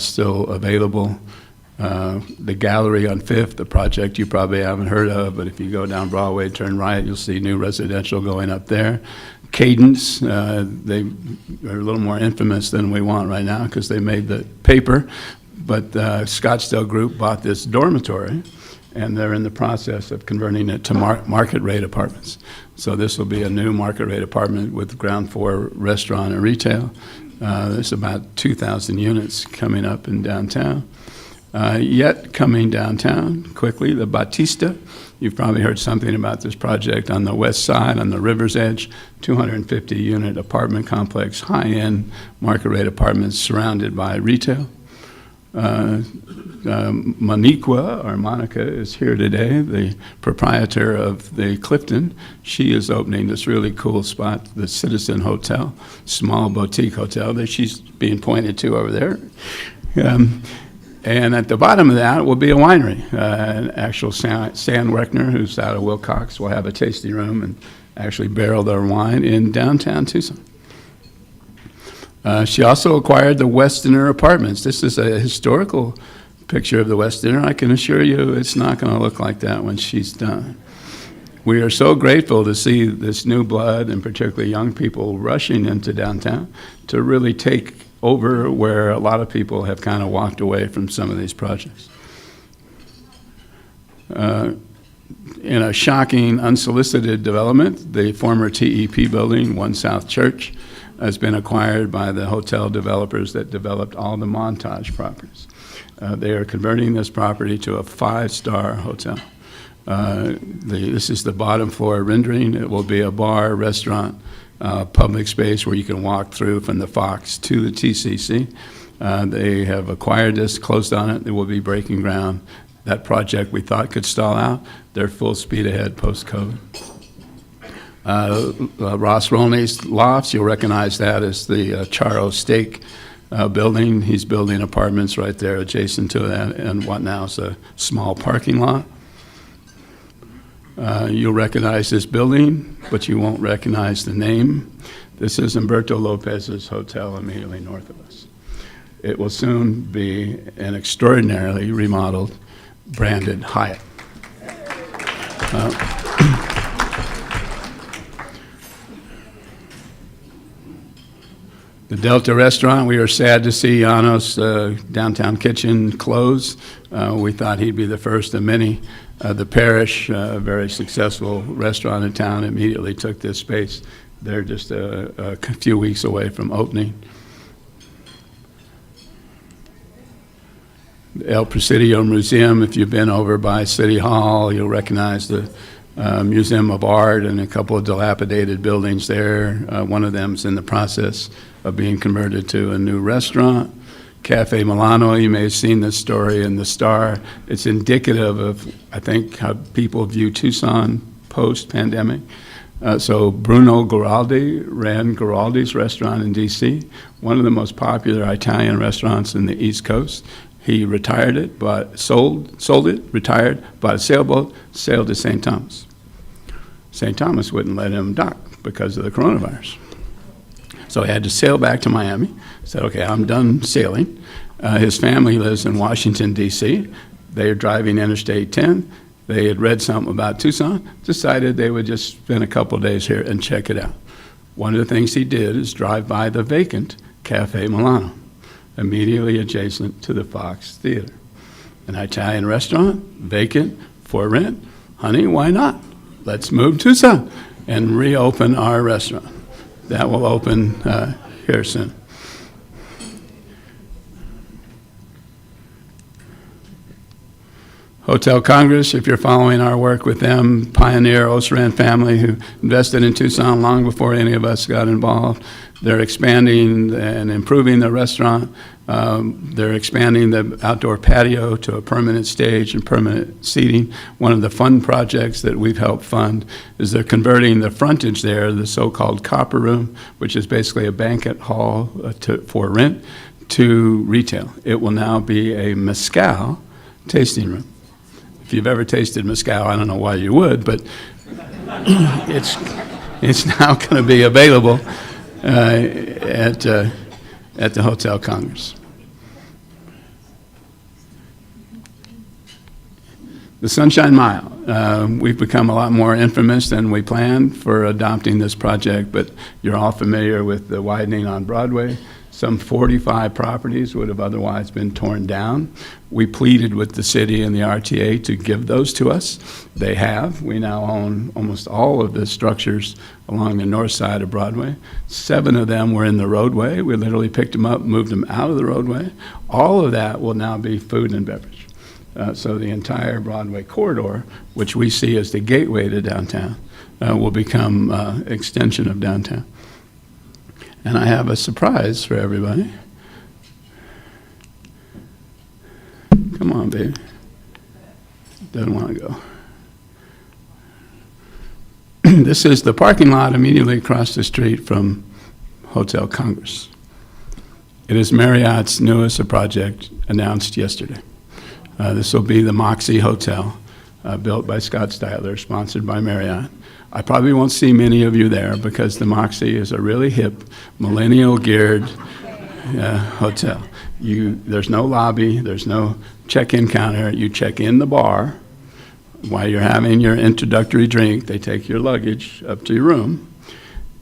still available. The Gallery on 5th, the project you probably haven't heard of, but if you go down Broadway, turn right, you'll see new residential going up there. Cadence, they are a little more infamous than we want right now because they made the paper, but Scottsdale Group bought this dormitory, and they're in the process of converting it to market rate apartments. So this will be a new market rate apartment with ground floor restaurant and retail. There's about 2,000 units coming up in downtown. Yet coming downtown quickly, the Batista. You've probably heard something about this project on the west side, on the river's edge, 250-unit apartment complex, high-end market rate apartments surrounded by retail. Monica is here today, the proprietor of the Clifton. She is opening this really cool spot, the Citizen Hotel, small boutique hotel that she's being pointed to over there. And at the bottom of that will be a winery. An actual Stan Weckner, who's out of Wilcox, will have a tasting room and actually barrel their wine in downtown Tucson. She also acquired the Westerner Apartments. This is a historical picture of the Westerner. I can assure you it's not going to look like that when she's done. We are so grateful to see this new blood, and particularly young people, rushing into downtown to really take over where a lot of people have kind of walked away from some of these projects. In a shocking, unsolicited development, the former TEP building, 1 South Church, has been acquired by the hotel developers that developed all the Montage properties. They are converting this property to a 5-star hotel. This is the bottom floor rendering. It will be a bar, restaurant, public space where you can walk through from the Fox to the TCC. They have acquired this, closed on it. They will be breaking ground. That project we thought could stall out. They're full speed ahead post-COVID. Ross Rolney's Lofts, you'll recognize that as the Charo Steak building. He's building apartments right there adjacent to that and what now is a small parking lot. You'll recognize this building, but you won't recognize the name. This is Humberto Lopez's hotel immediately north of us. It will soon be an extraordinarily remodeled, branded Hyatt. The Delta Restaurant, we are sad to see Janos Downtown Kitchen close. We thought he'd be the first of many. The Parish, a very successful restaurant in town, immediately took this space. They're just a few weeks away from opening. The El Presidio Museum, if you've been over by City Hall, you'll recognize the Museum of Art and a couple of dilapidated buildings there. One of them is in the process of being converted to a new restaurant. Cafe Milano, you may have seen this story in the Star. It's indicative of, I think, how people view Tucson post-pandemic. So Bruno Giraldi ran Giraldi's restaurant in D.C., one of the most popular Italian restaurants in the East Coast. He retired it, but sold it, retired, bought a sailboat, sailed to St. Thomas. St. Thomas wouldn't let him dock because of the coronavirus. So he had to sail back to Miami. Said, okay, I'm done sailing. His family lives in Washington, D.C. They are driving Interstate 10. They had read something about Tucson, decided they would just spend a couple of days here and check it out. One of the things he did is drive by the vacant Cafe Milano, immediately adjacent to the Fox Theater. An Italian restaurant, vacant, for rent. Honey, why not? Let's move to Tucson and reopen our restaurant. That will open here soon. Hotel Congress, if you're following our work with them, pioneer Osran family who invested in Tucson long before any of us got involved. They're expanding and improving the restaurant. They're expanding the outdoor patio to a permanent stage and permanent seating. One of the fun projects that we've helped fund is they're converting the frontage there, the so-called Copper Room, which is basically a banquet hall for rent, to retail. It will now be a mezcal tasting room. If you've ever tasted mezcal, I don't know why you would, but it's now going to be available at the Hotel Congress. The Sunshine Mile. We've become a lot more infamous than we planned for adopting this project, but you're all familiar with the widening on Broadway. Some 45 properties would have otherwise been torn down. We pleaded with the city and the RTA to give those to us. They have. We now own almost all of the structures along the north side of Broadway. 7 of them were in the roadway. We literally picked them up, moved them out of the roadway. All of that will now be food and beverage. So the entire Broadway corridor, which we see as the gateway to downtown, will become extension of downtown. And I have a surprise for everybody. Come on, baby. Doesn't want to go. This is the parking lot immediately across the street from Hotel Congress. It is Marriott's newest project announced yesterday. This will be the Moxie Hotel, built by Scott Styler, sponsored by Marriott. I probably won't see many of you there because the Moxie is a really hip, millennial-geared hotel. There's no lobby, there's no check-in counter. You check in the bar. While you're having your introductory drink, they take your luggage up to your room,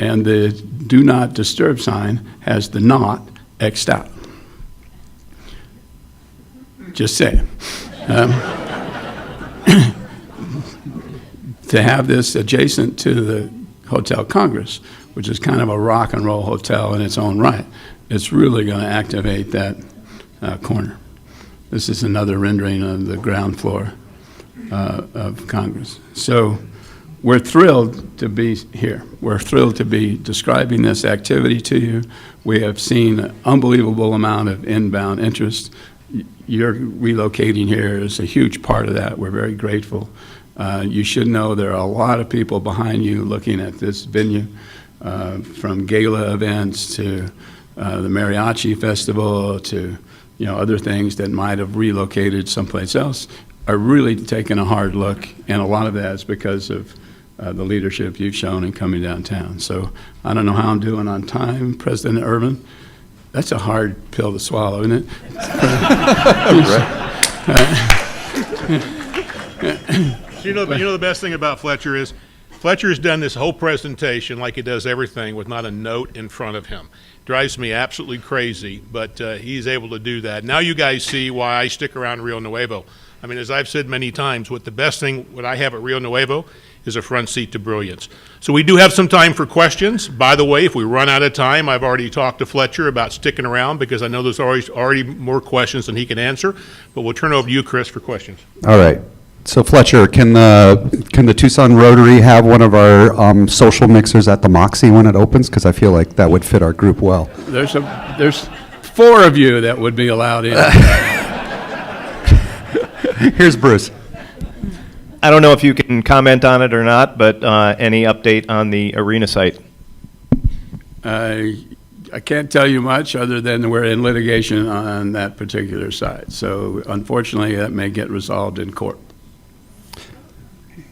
and the Do Not Disturb sign has the not X'd out. Just saying. To have this adjacent to the Hotel Congress, which is kind of a rock and roll hotel in its own right, it's really going to activate that corner. This is another rendering of the ground floor of Congress. So we're thrilled to be here. We're thrilled to be describing this activity to you. We have seen an unbelievable amount of inbound interest. Your relocating here is a huge part of that. We're very grateful. You should know there are a lot of people behind you looking at this venue, from gala events to the mariachi festival to other things that might have relocated someplace else, are really taking a hard look, and a lot of that is because of the leadership you've shown in coming downtown. So I don't know how I'm doing on time, President Urban. That's a hard pill to swallow, isn't it? You know the best thing about Fletcher is Fletcher's done this whole presentation like he does everything with not a note in front of him. Drives me absolutely crazy, but he's able to do that. Now you guys see why I stick around Rio Nuevo. I mean, as I've said many times, what I have at Rio Nuevo is a front seat to brilliance. So we do have some time for questions. By the way, if we run out of time, I've already talked to Fletcher about sticking around because I know there's already more questions than he can answer. But we'll turn it over to you, Chris, for questions. All right. So Fletcher, can the Tucson Rotary have one of our social mixers at the Moxie when it opens? Because I feel like that would fit our group well. There's 4 of you that would be allowed in. Here's Bruce. I don't know if you can comment on it or not, but any update on the arena site? I can't tell you much other than we're in litigation on that particular site. So unfortunately, that may get resolved in court.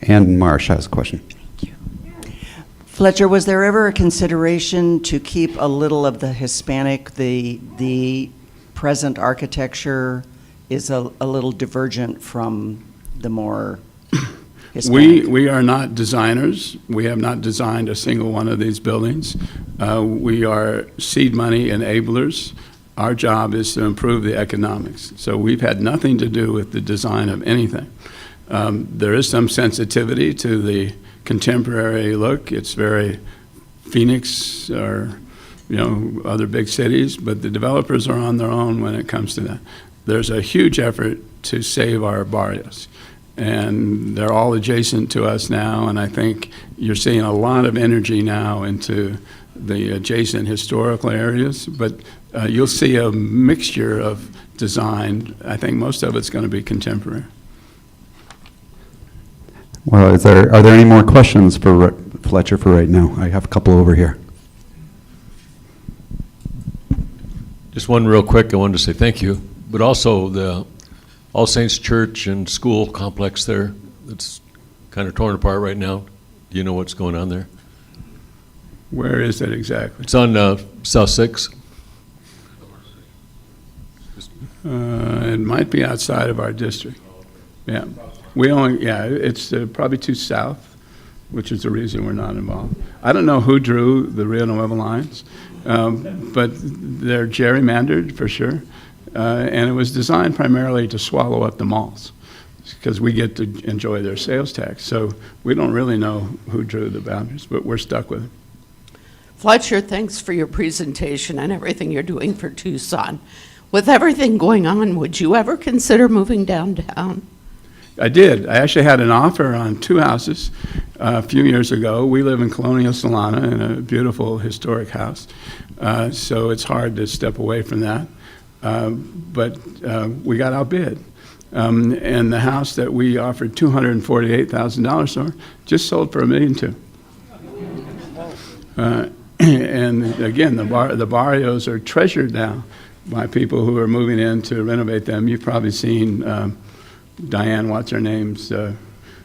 And Marsh has a question. Fletcher, was there ever a consideration to keep a little of the Hispanic, the present architecture is a little divergent from the more Hispanic? We are not designers. We have not designed a single one of these buildings. We are seed money enablers. Our job is to improve the economics. So we've had nothing to do with the design of anything. There is some sensitivity to the contemporary look. It's very Phoenix or other big cities, but the developers are on their own when it comes to that. There's a huge effort to save our barrios, and they're all adjacent to us now, and I think you're seeing a lot of energy now into the adjacent historical areas, but you'll see a mixture of design. I think most of it's going to be contemporary. Well, are there any more questions for Fletcher for right now? I have a couple over here. Just one real quick. I wanted to say thank you, but also the All Saints Church and school complex there, it's kind of torn apart right now. Do you know what's going on there? Where is it exactly? It's on South 6. It might be outside of our district. Yeah. It's probably too south, which is the reason we're not involved. I don't know who drew the Rio Nuevo lines, but they're gerrymandered for sure. And it was designed primarily to swallow up the malls because we get to enjoy their sales tax. So we don't really know who drew the boundaries, but we're stuck with it. Fletcher, thanks for your presentation and everything you're doing for Tucson. With everything going on, would you ever consider moving downtown? I did. I actually had an offer on 2 houses a few years ago. We live in Colonial Solana in a beautiful historic house, so it's hard to step away from that. But we got outbid. And the house that we offered $248,000 for just sold for $1.2 million. And again, the barrios are treasured now by people who are moving in to renovate them. You've probably seen Diane, what's her name's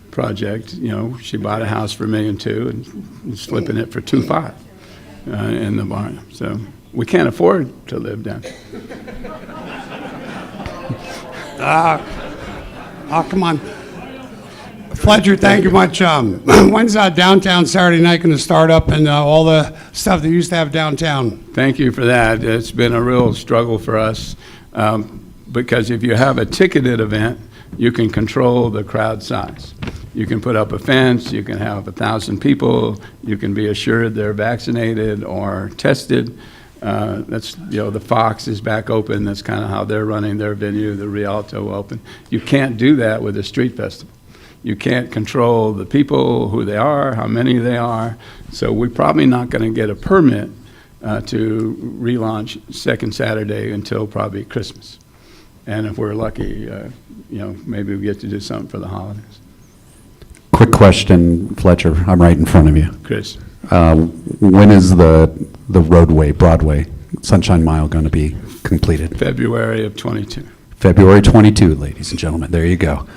project. She bought a house for $1.2 million and is flipping it for $2.5 in the barrio. So we can't afford to live down. Come on. Fletcher, thank you much. When's downtown Saturday night going to start up and all the stuff that you used to have downtown? Thank you for that. It's been a real struggle for us because if you have a ticketed event, you can control the crowd size. You can put up a fence, you can have 1,000 people, you can be assured they're vaccinated or tested. That's, the Fox is back open. That's kind of how they're running their venue, the Rialto open. You can't do that with a street festival. You can't control the people, who they are, how many they are. So we're probably not going to get a permit to relaunch second Saturday until probably Christmas. And if we're lucky, maybe we get to do something for the holidays. Quick question, Fletcher. I'm right in front of you. Chris. When is the roadway, Broadway, Sunshine Mile going to be completed? February of 22. February 22, ladies and gentlemen. There you go.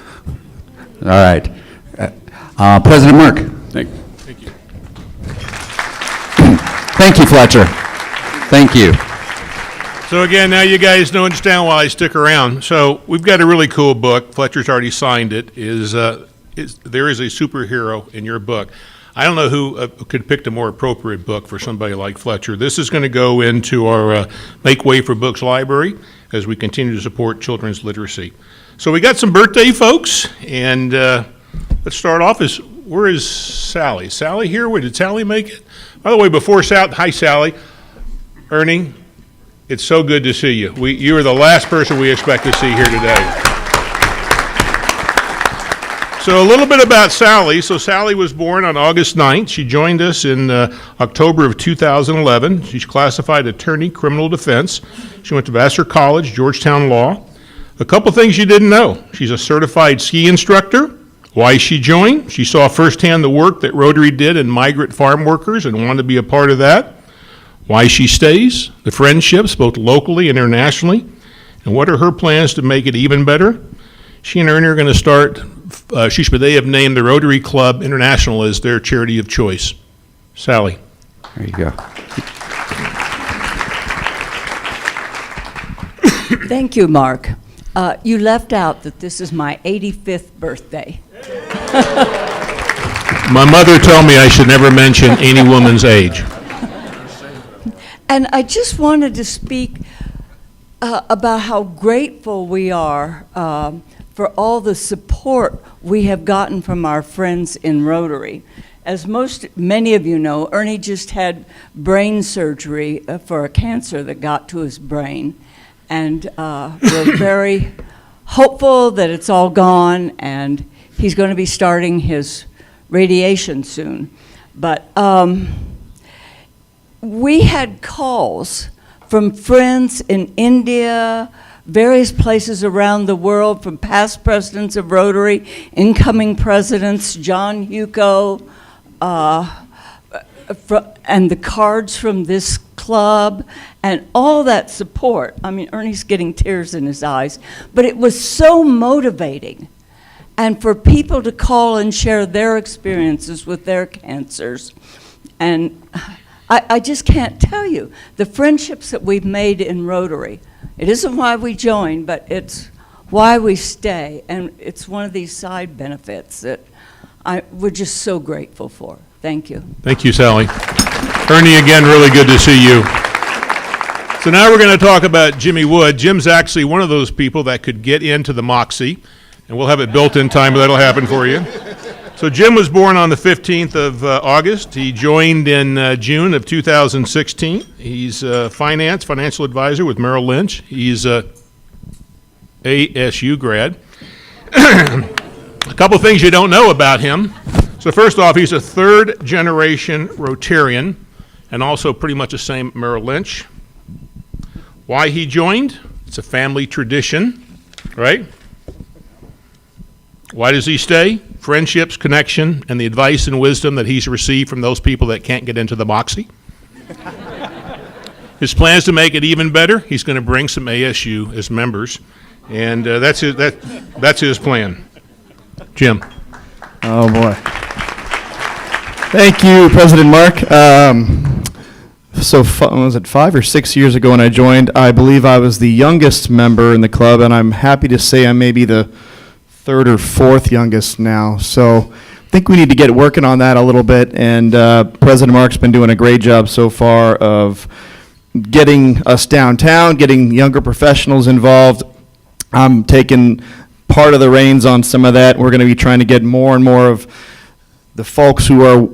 All right. President Merck. Thank you. Thank you. Thank you, Fletcher. Thank you. So again, now you guys know understand why I stick around. So we've got a really cool book. Fletcher's already signed it. There is a superhero in your book. I don't know who could pick a more appropriate book for somebody like Fletcher. This is going to go into our Make Way for Books library as we continue to support children's literacy. So we got some birthday folks, and let's start off. Where is Sally? Sally here? Did Sally make it? By the way, before Sally, hi Sally. Ernie, it's so good to see you. You are the last person we expect to see here today. So a little bit about Sally. So Sally was born on August 9th. She joined us in October of 2011. She's classified attorney, criminal defense. She went to Vassar College, Georgetown Law. A couple things you didn't know. She's a certified ski instructor. Why she joined? She saw firsthand the work that Rotary did in migrant farm workers and wanted to be a part of that. Why she stays, the friendships both locally and internationally, and what are her plans to make it even better. She and Ernie are going to start, they have named the Rotary Club International as their charity of choice. Sally. There you go. Thank you, Mark. You left out that this is my 85th birthday. My mother told me I should never mention any woman's age. And I just wanted to speak about how grateful we are for all the support we have gotten from our friends in Rotary. As many of you know, Ernie just had brain surgery for a cancer that got to his brain. And we're very hopeful that it's all gone and he's going to be starting his radiation soon. But we had calls from friends in India, various places around the world, from past presidents of Rotary, incoming presidents, John Hugo, and the cards from this club, and all that support. I mean, Ernie's getting tears in his eyes, but it was so motivating. And for people to call and share their experiences with their cancers. And I just can't tell you the friendships that we've made in Rotary. It isn't why we join, but it's why we stay. And it's one of these side benefits that we're just so grateful for. Thank you. Thank you, Sally. Ernie, again, really good to see you. So now we're going to talk about Jimmy Wood. Jim's actually one of those people that could get into the Moxie, and we'll have it built in time, but that'll happen for you. So Jim was born on the 15th of August. He joined in June of 2016. He's a financial advisor with Merrill Lynch. He's a ASU grad. A couple things you don't know about him. So first off, he's a third-generation Rotarian and also pretty much the same Merrill Lynch. Why he joined? It's a family tradition, right? Why does he stay? Friendships, connection, and the advice and wisdom that he's received from those people that can't get into the Moxie. His plans to make it even better, he's going to bring some ASU as members, and that's his plan. Jim. Oh, boy. Thank you, President Mark. Was it 5 or 6 years ago when I joined? I believe I was the youngest member in the club, and I'm happy to say I may be the third or fourth youngest now. So I think we need to get working on that a little bit, and President Mark's been doing a great job so far of getting us downtown, getting younger professionals involved. I'm taking part of the reins on some of that. We're going to be trying to get more and more of the folks who are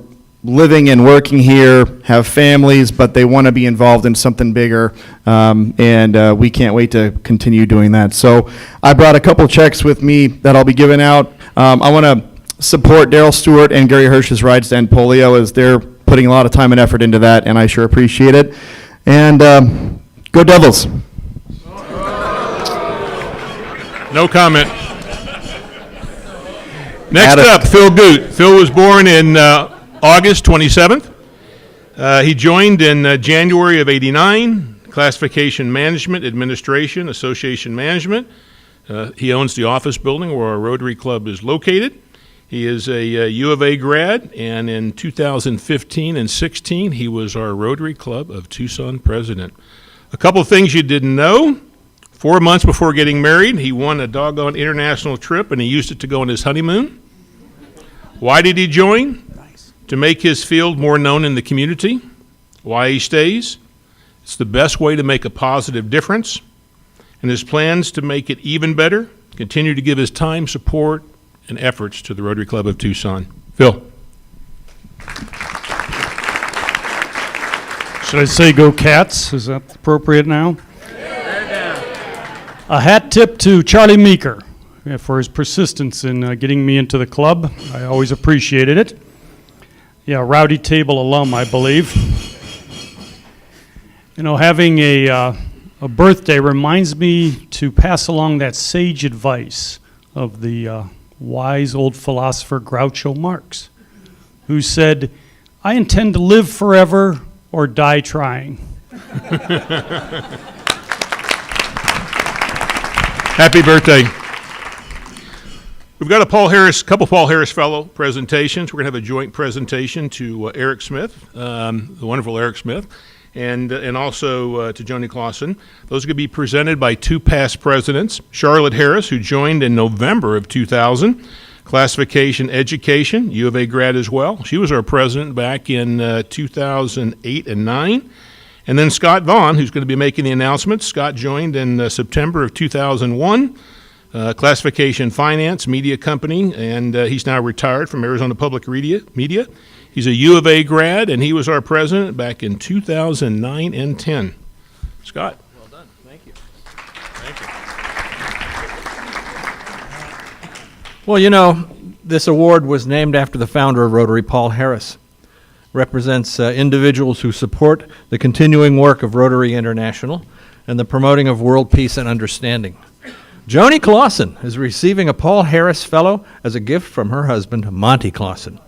living and working here, have families, but they want to be involved in something bigger, and we can't wait to continue doing that. So I brought a couple checks with me that I'll be giving out. I want to support Daryl Stewart and Gary Hirsch's Rides to End Polio, as they're putting a lot of time and effort into that, and I sure appreciate it. And go Devils. No comment. Next up, Phil Goot. Phil was born in August 27th. He joined in January of '89, Classification Management, Administration, Association Management. He owns the office building where our Rotary Club is located. He is a U of A grad, and in 2015 and 16, he was our Rotary Club of Tucson president. A couple of things you didn't know. 4 months before getting married, he won a doggone international trip, and he used it to go on his honeymoon. Why did he join? To make his field more known in the community. Why he stays? It's the best way to make a positive difference. And his plans to make it even better, continue to give his time, support, and efforts to the Rotary Club of Tucson. Phil. Should I say go Cats? Is that appropriate now? A hat tip to Charlie Meeker for his persistence in getting me into the club. I always appreciated it. Yeah, Rowdy Table alum, I believe. You know, having a birthday reminds me to pass along that sage advice of the wise old philosopher Groucho Marx, who said, "I intend to live forever or die trying." Happy birthday. We've got a couple Paul Harris Fellow presentations. We're going to have a joint presentation to Eric Smith, the wonderful Eric Smith, and also to Joni Clausen. Those are going to be presented by two past presidents, Charlotte Harris, who joined in November of 2000, Classification Education, U of A grad as well. She was our president back in 2008 and 9. And then Scott Vaughn, who's going to be making the announcement. Scott joined in September of 2001, Classification Finance Media Company, and he's now retired from Arizona Public Media. He's a U of A grad, and he was our president back in 2009 and 10. Scott. Well done. Thank you. Well, you know, this award was named after the founder of Rotary, Paul Harris. Represents individuals who support the continuing work of Rotary International and the promoting of world peace and understanding. Joni Clausen is receiving a Paul Harris Fellow as a gift from her husband, Monty Clausen.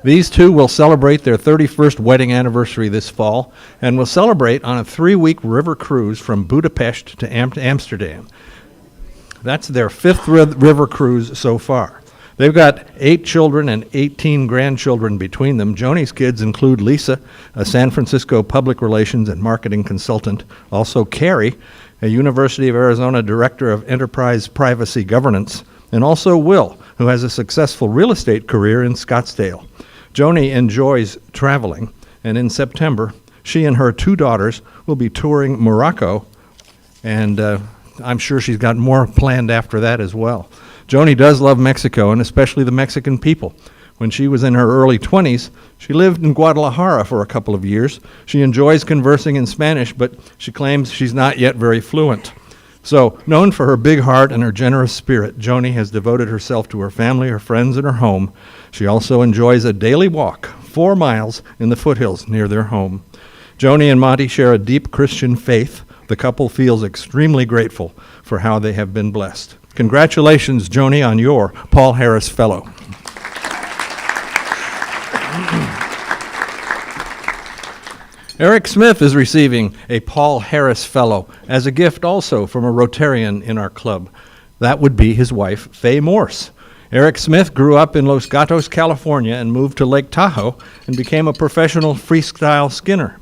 These two will celebrate their 31st wedding anniversary this fall and will celebrate on a 3-week river cruise from Budapest to Amsterdam. That's their 5th river cruise so far. They've got 8 children and 18 grandchildren between them. Joni's kids include Lisa, a San Francisco public relations and marketing consultant. Also Carrie, a University of Arizona director of enterprise privacy governance. And also Will, who has a successful real estate career in Scottsdale. Joni enjoys traveling, and in September, she and her 2 daughters will be touring Morocco, and I'm sure she's got more planned after that as well. Joni does love Mexico, and especially the Mexican people. When she was in her early 20s, she lived in Guadalajara for a couple of years. She enjoys conversing in Spanish, but she claims she's not yet very fluent. So, known for her big heart and her generous spirit, Joni has devoted herself to her family, her friends, and her home. She also enjoys a daily walk, 4 miles in the foothills near their home. Joni and Monty share a deep Christian faith. The couple feels extremely grateful for how they have been blessed. Congratulations, Joni, on your Paul Harris Fellow. Eric Smith is receiving a Paul Harris Fellow as a gift also from a Rotarian in our club. That would be his wife, Faye Morse. Eric Smith grew up in Los Gatos, California, and moved to Lake Tahoe and became a professional freestyle skier.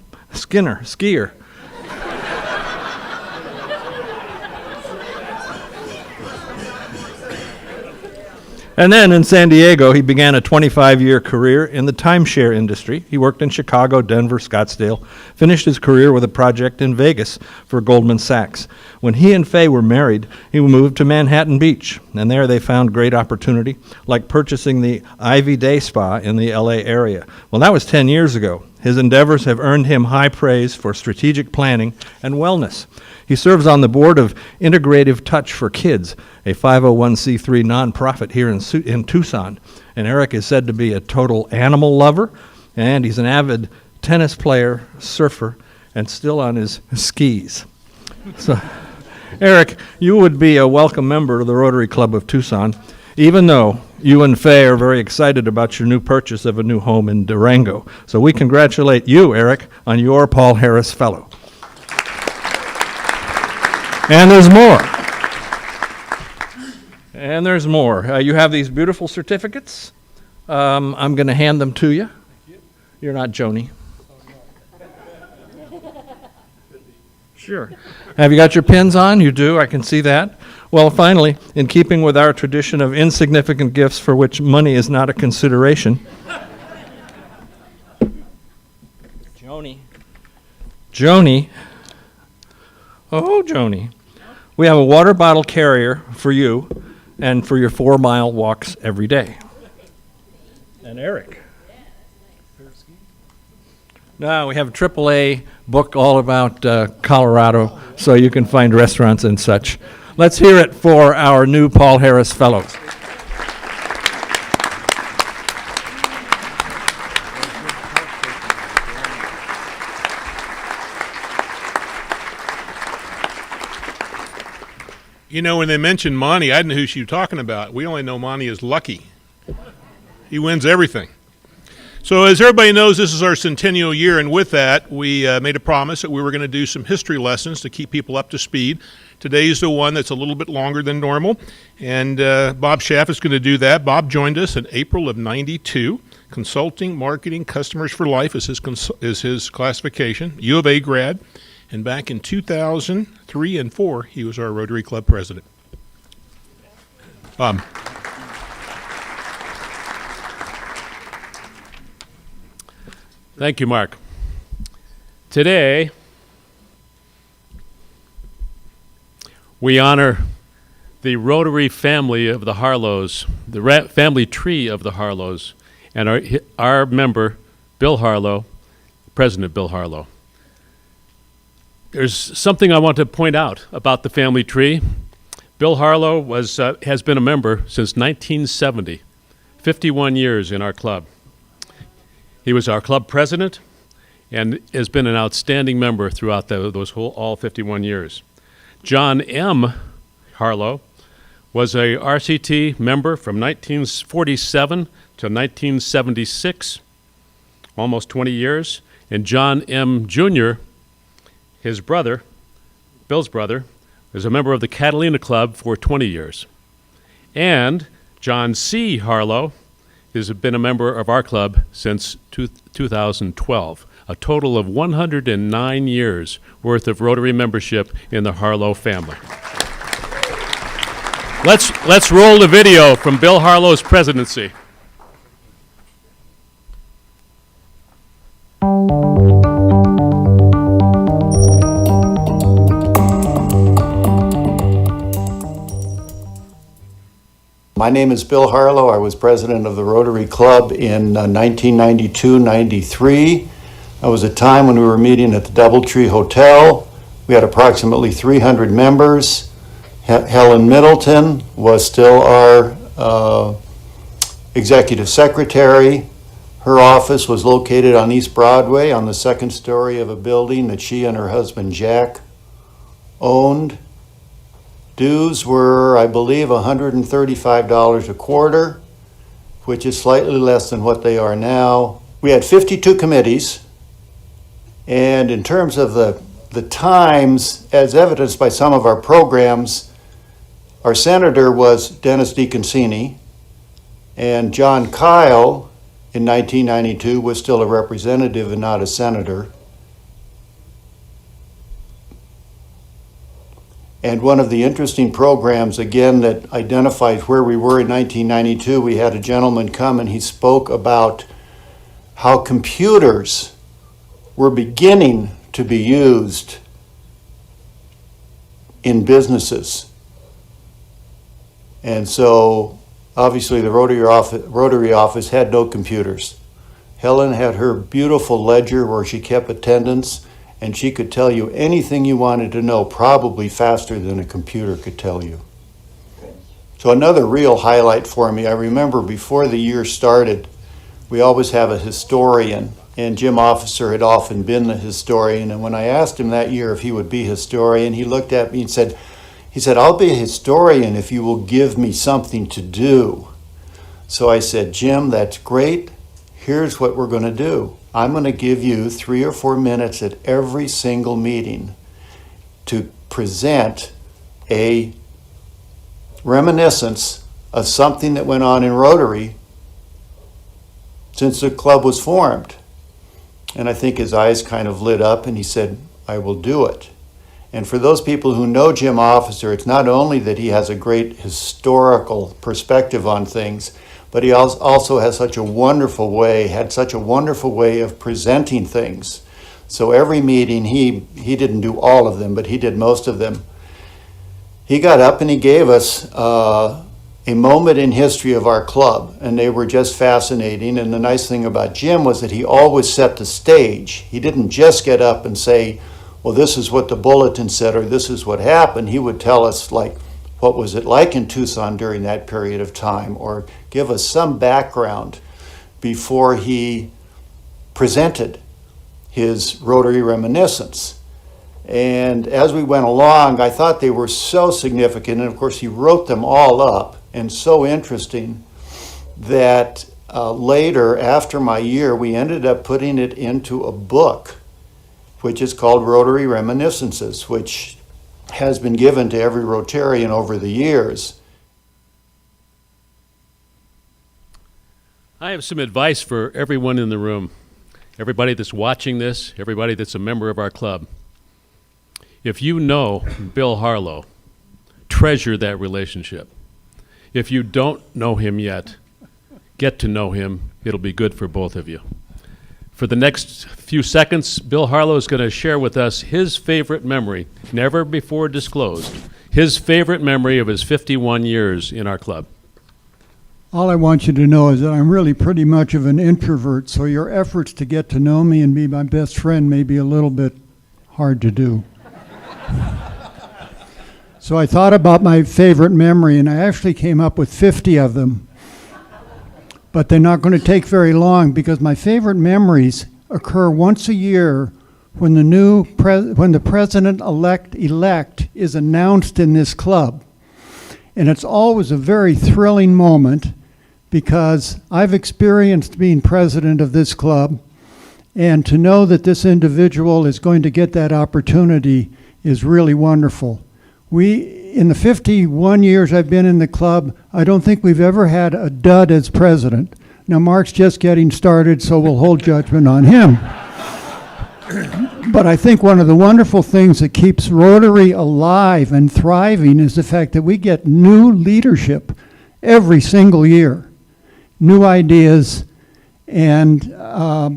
And then in San Diego, he began a 25-year career in the timeshare industry. He worked in Chicago, Denver, Scottsdale, finished his career with a project in Vegas for Goldman Sachs. When he and Faye were married, he moved to Manhattan Beach, and there they found great opportunity, like purchasing the Ivy Day Spa in the LA area. Well, that was 10 years ago. His endeavors have earned him high praise for strategic planning and wellness. He serves on the board of Integrative Touch for Kids, a 501c3 nonprofit here in Tucson. And Eric is said to be a total animal lover, and he's an avid tennis player, surfer, and still on his skis. So, Eric, you would be a welcome member of the Rotary Club of Tucson, even though you and Faye are very excited about your new purchase of a new home in Durango. So we congratulate you, Eric, on your Paul Harris Fellow. And there's more. And there's more. You have these beautiful certificates. I'm going to hand them to you. You're not Joni. Sure. Have you got your pins on? You do. I can see that. Well, finally, in keeping with our tradition of insignificant gifts for which money is not a consideration. Joni. Oh, Joni. We have a water bottle carrier for you and for your 4-mile walks every day. And Eric. Now we have a AAA book all about Colorado, so you can find restaurants and such. Let's hear it for our new Paul Harris Fellows. You know, when they mentioned Monty, I didn't know who she was talking about. We only know Monty as Lucky. He wins everything. So as everybody knows, this is our centennial year, and with that, we made a promise that we were going to do some history lessons to keep people up to speed. Today's the one that's a little bit longer than normal, and Bob Schaff is going to do that. Bob joined us in April of '92. Consulting, marketing, customers for life is his classification. U of A grad, and back in 2003 and 4, he was our Rotary Club president. Bob. Thank you, Mark. Today, we honor the Rotary family of the Harlows, the family tree of the Harlows, and our member, Bill Harlow, President Bill Harlow. There's something I want to point out about the family tree. Bill Harlow has been a member since 1970, 51 years in our club. He was our club president and has been an outstanding member throughout all 51 years. John M. Harlow was a RCT member from 1947 to 1976, almost 20 years. And John M. Jr., his brother, Bill's brother, was a member of the Catalina Club for 20 years. And John C. Harlow has been a member of our club since 2012, a total of 109 years worth of Rotary membership in the Harlow family. Let's roll the video from Bill Harlow's presidency. My name is Bill Harlow. I was president of the Rotary Club in 1992-93. That was a time when we were meeting at the Doubletree Hotel. We had approximately 300 members. Helen Middleton was still our executive secretary. Her office was located on East Broadway on the second story of a building that she and her husband Jack owned. Dues were, I believe, $135 a quarter, which is slightly less than what they are now. We had 52 committees, and in terms of the times, as evidenced by some of our programs, our senator was Dennis DeConcini, and John Kyle in 1992 was still a representative and not a senator. And one of the interesting programs, again, that identifies where we were in 1992, we had a gentleman come and he spoke about how computers were beginning to be used in businesses. And so, obviously, the Rotary office had no computers. Helen had her beautiful ledger where she kept attendance, and she could tell you anything you wanted to know, probably faster than a computer could tell you. So another real highlight for me, I remember before the year started, we always have a historian, and Jim Officer had often been the historian, and when I asked him that year if he would be historian, he looked at me and said, I'll be a historian if you will give me something to do. So I said, Jim, that's great. Here's what we're going to do. I'm going to give you 3 or 4 minutes at every single meeting to present a reminiscence of something that went on in Rotary since the club was formed. And I think his eyes kind of lit up and he said, I will do it. And for those people who know Jim Officer, it's not only that he has a great historical perspective on things, but he also has such a wonderful way, of presenting things. So every meeting, he didn't do all of them, but he did most of them. He got up and he gave us a moment in history of our club, and they were just fascinating. And the nice thing about Jim was that he always set the stage. He didn't just get up and say, well, this is what the bulletin said, or this is what happened. He would tell us, like, what was it like in Tucson during that period of time, or give us some background before he presented his Rotary reminiscence. And as we went along, I thought they were so significant, and of course he wrote them all up, and so interesting that later, after my year, we ended up putting it into a book, which is called Rotary Reminiscences, which has been given to every Rotarian over the years. I have some advice for everyone in the room, everybody that's watching this, everybody that's a member of our club. If you know Bill Harlow, treasure that relationship. If you don't know him yet, get to know him. It'll be good for both of you. For the next few seconds, Bill Harlow is going to share with us his favorite memory, never before disclosed, his favorite memory of his 51 years in our club. All I want you to know is that I'm really pretty much of an introvert, so your efforts to get to know me and be my best friend may be a little bit hard to do. So I thought about my favorite memory, and I actually came up with 50 of them. But they're not going to take very long, because my favorite memories occur once a year when the president-elect is announced in this club. And it's always a very thrilling moment, because I've experienced being president of this club, and to know that this individual is going to get that opportunity is really wonderful. In the 51 years I've been in the club, I don't think we've ever had a dud as president. Now, Mark's just getting started, so we'll hold judgment on him. But I think one of the wonderful things that keeps Rotary alive and thriving is the fact that we get new leadership every single year, new ideas, and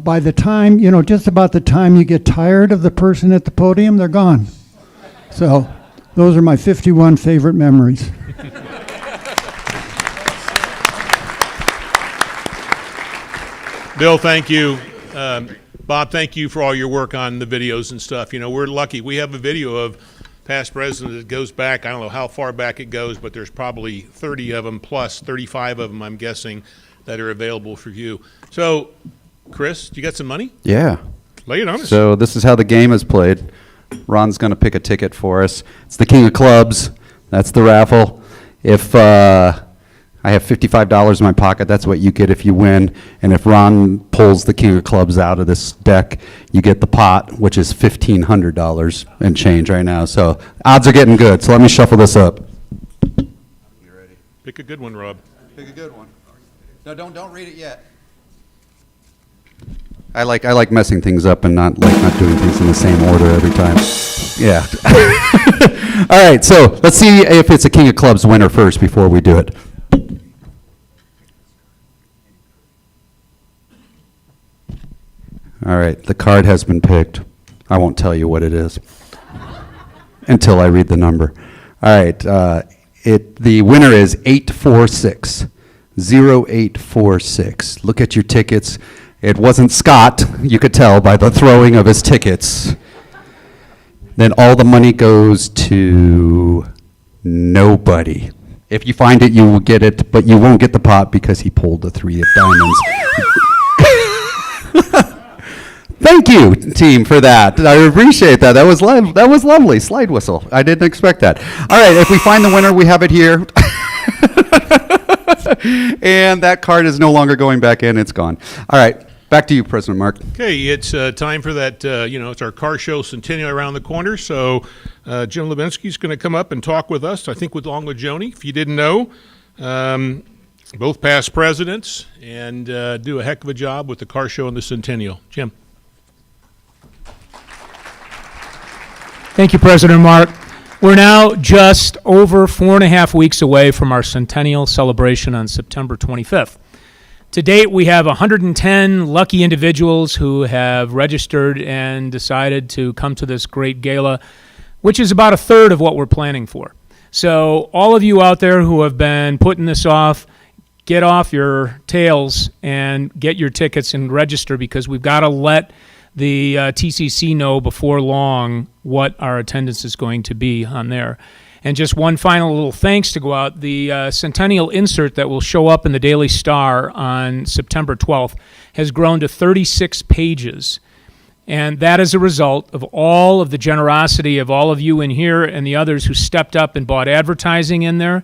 by the time, just about the time you get tired of the person at the podium, they're gone. So those are my 51 favorite memories. Bill, thank you. Bob, thank you for all your work on the videos and stuff. We're lucky. We have a video of past presidents that goes back, I don't know how far back it goes, but there's probably 30 of them, plus 35 of them, I'm guessing, that are available for you. So, Chris, you got some money? Yeah. Lay it on us. So this is how the game is played. Ron's going to pick a ticket for us. It's the King of Clubs. That's the raffle. If I have $55 in my pocket, that's what you get if you win. And if Ron pulls the King of Clubs out of this deck, you get the pot, which is $1,500 and change right now. So odds are getting good. So let me shuffle this up. You ready? Pick a good one, Rob. Pick a good one. No, don't read it yet. I like messing things up and not doing things in the same order every time. Yeah. All right, so let's see if it's a King of Clubs winner first before we do it. All right, the card has been picked. I won't tell you what it is until I read the number. All right, the winner is 846, 0846. Look at your tickets. It wasn't Scott, you could tell by the throwing of his tickets. Then all the money goes to nobody. If you find it, you will get it, but you won't get the pot because he pulled the 3 of diamonds. Thank you, team, for that. I appreciate that. That was lovely. Slide whistle. I didn't expect that. All right, if we find the winner, we have it here. And that card is no longer going back in. It's gone. All right, back to you, President Mark. Okay, it's time for that, it's our car show Centennial around the corner. So Jim Levinsky's going to come up and talk with us, I think along with Joni, if you didn't know. Both past presidents, and do a heck of a job with the car show and the Centennial. Jim. Thank you, President Mark. We're now just over 4.5 weeks away from our Centennial celebration on September 25th. To date, we have 110 lucky individuals who have registered and decided to come to this great gala, which is about a third of what we're planning for. So all of you out there who have been putting this off, get off your tails and get your tickets and register, because we've got to let the TCC know before long what our attendance is going to be on there. And just one final little thanks to go out. The Centennial insert that will show up in the Daily Star on September 12th has grown to 36 pages. And that is a result of all of the generosity of all of you in here and the others who stepped up and bought advertising in there.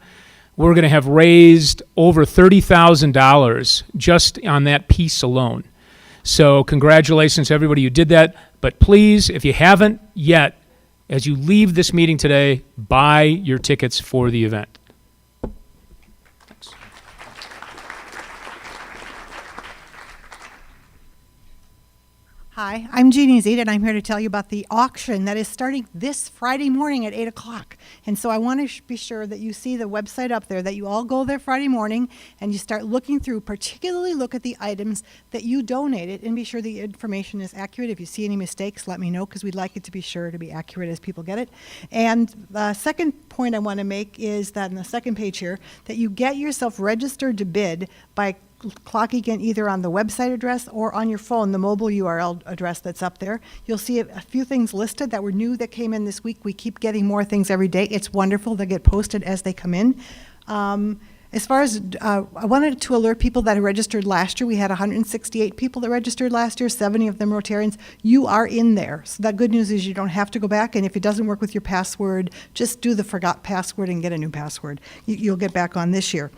We're going to have raised over $30,000 just on that piece alone. So congratulations to everybody who did that. But please, if you haven't yet, as you leave this meeting today, buy your tickets for the event. Thanks. Hi, I'm Jeannie Zeta, and I'm here to tell you about the auction that is starting this Friday morning at 8 o'clock. And so I want to be sure that you see the website up there, that you all go there Friday morning and you start looking through, particularly look at the items that you donated and be sure the information is accurate. If you see any mistakes, let me know, because we'd like it to be sure to be accurate as people get it. And the second point I want to make is that in the second page here, that you get yourself registered to bid by clocking in either on the website address or on your phone, the mobile URL address that's up there. You'll see a few things listed that were new that came in this week. We keep getting more things every day. It's wonderful. They get posted as they come in. As far as, I wanted to alert people that registered last year. We had 168 people that registered last year, 70 of them Rotarians. You are in there. So the good news is you don't have to go back, and if it doesn't work with your password, just do the forgot password and get a new password. You'll get back on this year.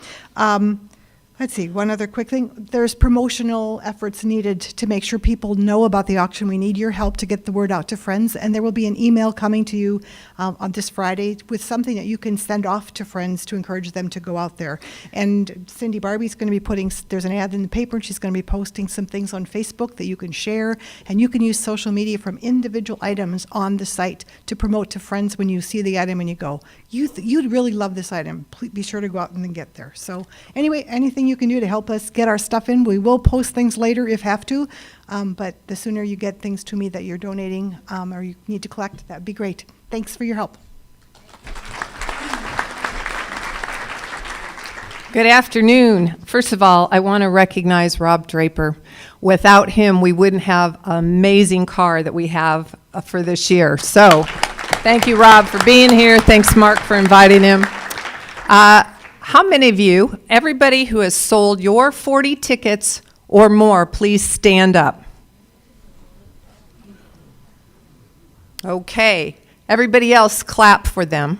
Let's see, one other quick thing. There's promotional efforts needed to make sure people know about the auction. We need your help to get the word out to friends, and there will be an email coming to you on this Friday with something that you can send off to friends to encourage them to go out there. And Cindy Barbie's going to be there's an ad in the paper, and she's going to be posting some things on Facebook that you can share, and you can use social media from individual items on the site to promote to friends when you see the item and you go, you'd really love this item. Please be sure to go out and then get there. So anyway, anything you can do to help us get our stuff in. We will post things later if have to, but the sooner you get things to me that you're donating or you need to collect, that'd be great. Thanks for your help. Good afternoon. First of all, I want to recognize Rob Draper. Without him, we wouldn't have an amazing car that we have for this year. So thank you, Rob, for being here. Thanks, Mark, for inviting him. How many of you, everybody who has sold your 40 tickets or more, please stand up. Okay. Everybody else clap for them.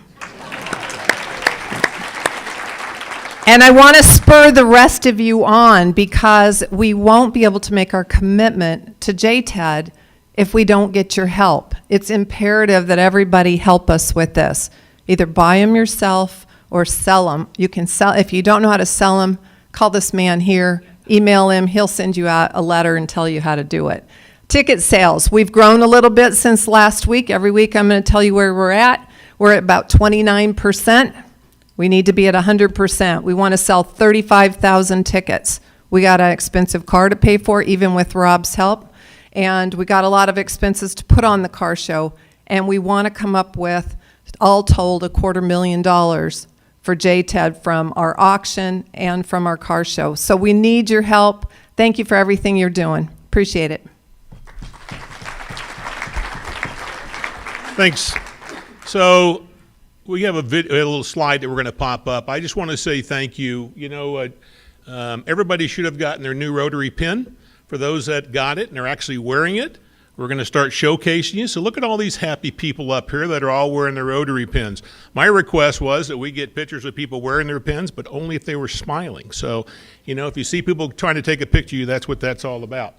And I want to spur the rest of you on, because we won't be able to make our commitment to JTED if we don't get your help. It's imperative that everybody help us with this. Either buy them yourself or sell them. You can sell. If you don't know how to sell them, call this man here, email him. He'll send you out a letter and tell you how to do it. Ticket sales. We've grown a little bit since last week. Every week I'm going to tell you where we're at. We're at about 29%. We need to be at 100%. We want to sell 35,000 tickets. We got an expensive car to pay for, even with Rob's help. And we got a lot of expenses to put on the car show. And we want to come up with, all told, $250,000 for JTED from our auction and from our car show. So we need your help. Thank you for everything you're doing. Appreciate it. Thanks. So we have a little slide that we're going to pop up. I just want to say thank you. You know, everybody should have gotten their new Rotary pin. For those that got it and are actually wearing it, we're going to start showcasing you. So look at all these happy people up here that are all wearing their Rotary pins. My request was that we get pictures of people wearing their pins, but only if they were smiling. So, you know, if you see people trying to take a picture of you, that's what that's all about.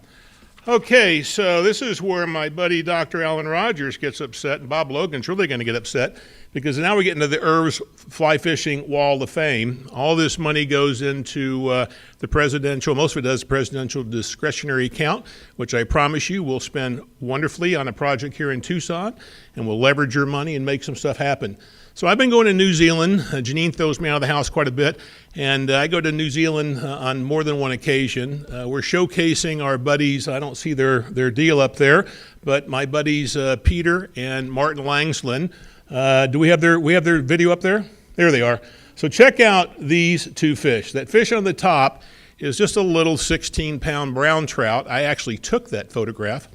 Okay, so this is where my buddy Dr. Alan Rogers gets upset, and Bob Logan's really going to get upset, because now we get into the IRV's Fly Fishing Wall of Fame. All this money goes into the presidential, most of it does presidential discretionary account, which I promise you will spend wonderfully on a project here in Tucson, and we'll leverage your money and make some stuff happen. So I've been going to New Zealand. Janine throws me out of the house quite a bit, and I go to New Zealand on more than one occasion. We're showcasing our buddies. I don't see their deal up there, but my buddies Peter and Martin Langsland. Do we have their video up there? There they are. So check out these two fish. That fish on the top is just a little 16-pound brown trout. I actually took that photograph.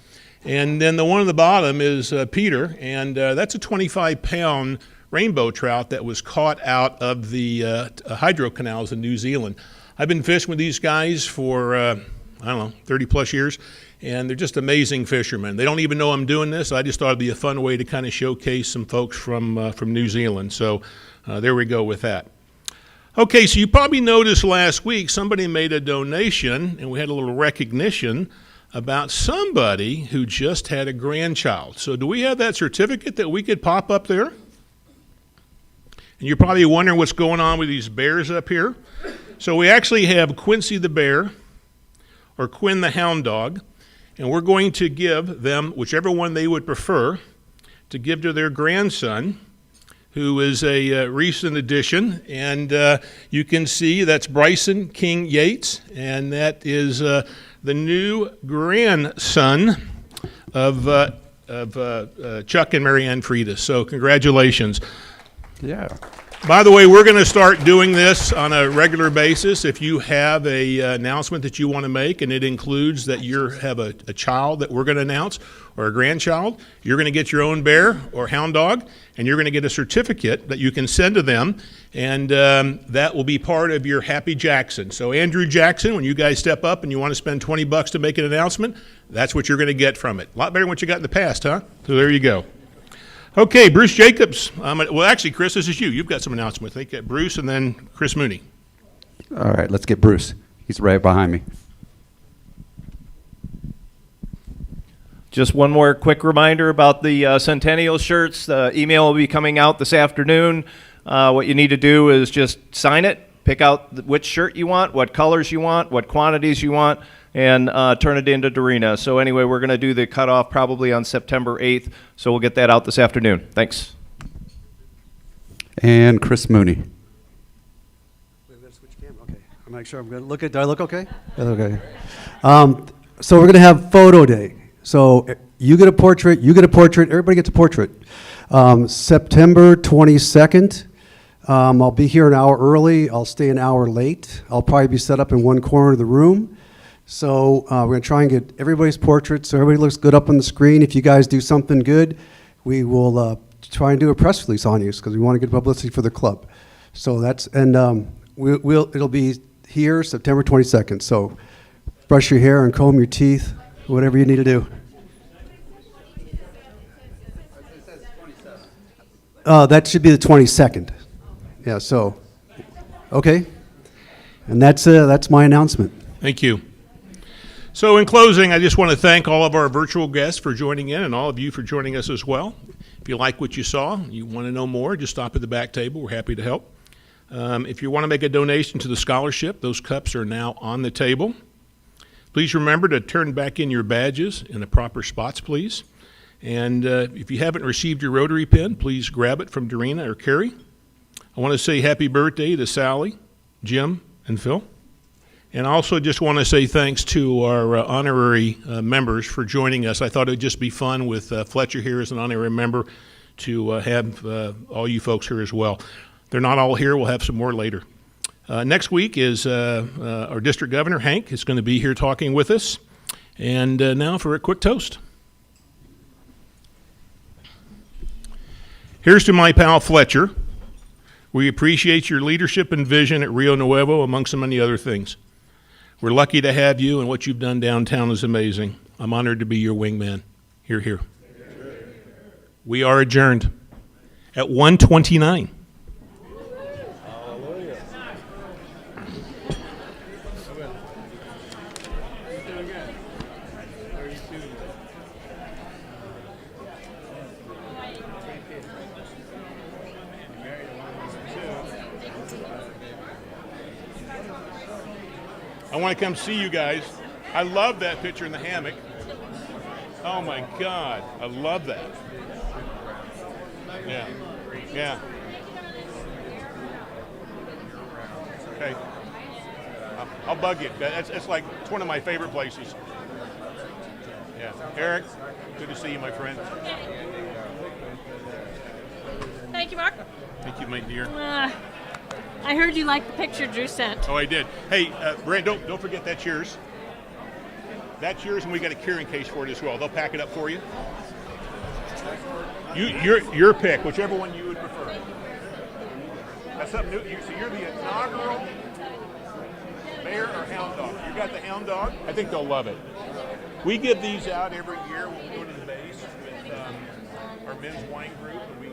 And then the one on the bottom is Peter, and that's a 25-pound rainbow trout that was caught out of the hydro canals in New Zealand. I've been fishing with these guys for, I don't know, 30 plus years, and they're just amazing fishermen. They don't even know I'm doing this. I just thought it'd be a fun way to kind of showcase some folks from New Zealand. So there we go with that. Okay, so you probably noticed last week somebody made a donation, and we had a little recognition about somebody who just had a grandchild. So do we have that certificate that we could pop up there? And you're probably wondering what's going on with these bears up here. So we actually have Quincy the bear, or Quinn the hound dog, and we're going to give them whichever one they would prefer to give to their grandson, who is a recent addition. And you can see that's Bryson King Yates, and that is the new grandson of Chuck and Mary Ann Frieda. So congratulations. Yeah. By the way, we're going to start doing this on a regular basis. If you have a announcement that you want to make, and it includes that you have a child that we're going to announce, or a grandchild, you're going to get your own bear or hound dog, and you're going to get a certificate that you can send to them, and that will be part of your Happy Jackson. So Andrew Jackson, when you guys step up and you want to spend $20 to make an announcement, that's what you're going to get from it. A lot better than what you got in the past, huh? So there you go. Okay, Bruce Jacobs. Well, actually, Chris, this is you. You've got some announcements. I think Bruce and then Chris Mooney. All right, let's get Bruce. He's right behind me. Just one more quick reminder about the Centennial Shirts. The email will be coming out this afternoon. What you need to do is just sign it, pick out which shirt you want, what colors you want, what quantities you want, and turn it into Dorina. So anyway, we're going to do the cutoff probably on September 8th, so we'll get that out this afternoon. Thanks. And Chris Mooney. Okay, I'm not sure I'm going to look at. Do I look okay? Okay. So we're going to have photo day. So you get a portrait, everybody gets a portrait. September 22nd. I'll be here an hour early. I'll stay an hour late. I'll probably be set up in one corner of the room. So we're going to try and get everybody's portraits so everybody looks good up on the screen. If you guys do something good, we will try and do a press release on you because we want to get publicity for the club. So that's, and it'll be here September 22nd. So brush your hair and comb your teeth, whatever you need to do. That should be the 22nd. Yeah, so, okay. And that's my announcement. Thank you. So in closing, I just want to thank all of our virtual guests for joining in and all of you for joining us as well. If you like what you saw, you want to know more, just stop at the back table. We're happy to help. If you want to make a donation to the scholarship, those cups are now on the table. Please remember to turn back in your badges in the proper spots, please. And if you haven't received your Rotary pin, please grab it from Dorena or Carrie. I want to say happy birthday to Sally, Jim, and Phil. And I also just want to say thanks to our honorary members for joining us. I thought it would just be fun with Fletcher here as an honorary member to have all you folks here as well. They're not all here. We'll have some more later. Next week is our district governor, Hank, is going to be here talking with us. And now for a quick toast. Here's to my pal Fletcher. We appreciate your leadership and vision at Rio Nuevo, among so many other things. We're lucky to have you, and what you've done downtown is amazing. I'm honored to be your wingman. Hear, hear. We are adjourned at 1:29. I want to come see you guys. I love that picture in the hammock. Oh my God, I love that. Yeah, yeah. Okay, I'll bug you. It's like, it's one of my favorite places. Yeah, Eric, good to see you, my friend. Thank you, Mark. Thank you, my dear. I heard you liked the picture Drew sent. Oh, I did. Hey, Brand, don't forget that's yours. That's yours, and we got a carrying case for it as well. They'll pack it up for you. Your pick, whichever one you would prefer. That's something new. So you're the inaugural bear or hound dog. You got the hound dog? I think they'll love it. We give these out every year when we go to the base with our men's wine group, and we,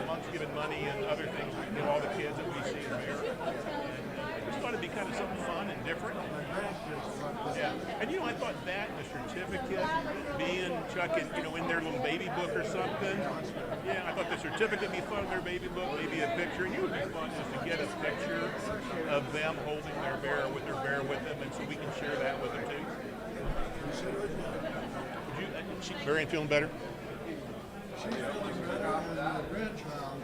amongst giving money and other things, we give all the kids that we see in there. I just thought it'd be kind of something fun and different. Yeah, and I thought that and the certificate, being Chuck in their little baby book or something. Yeah, I thought the certificate would be fun in their baby book, maybe a picture. And it would be fun just to get a picture of them holding their bear with their bear with them, and so we can share that with them too. Would you, Marianne feeling better? She's feeling better than the grandchild.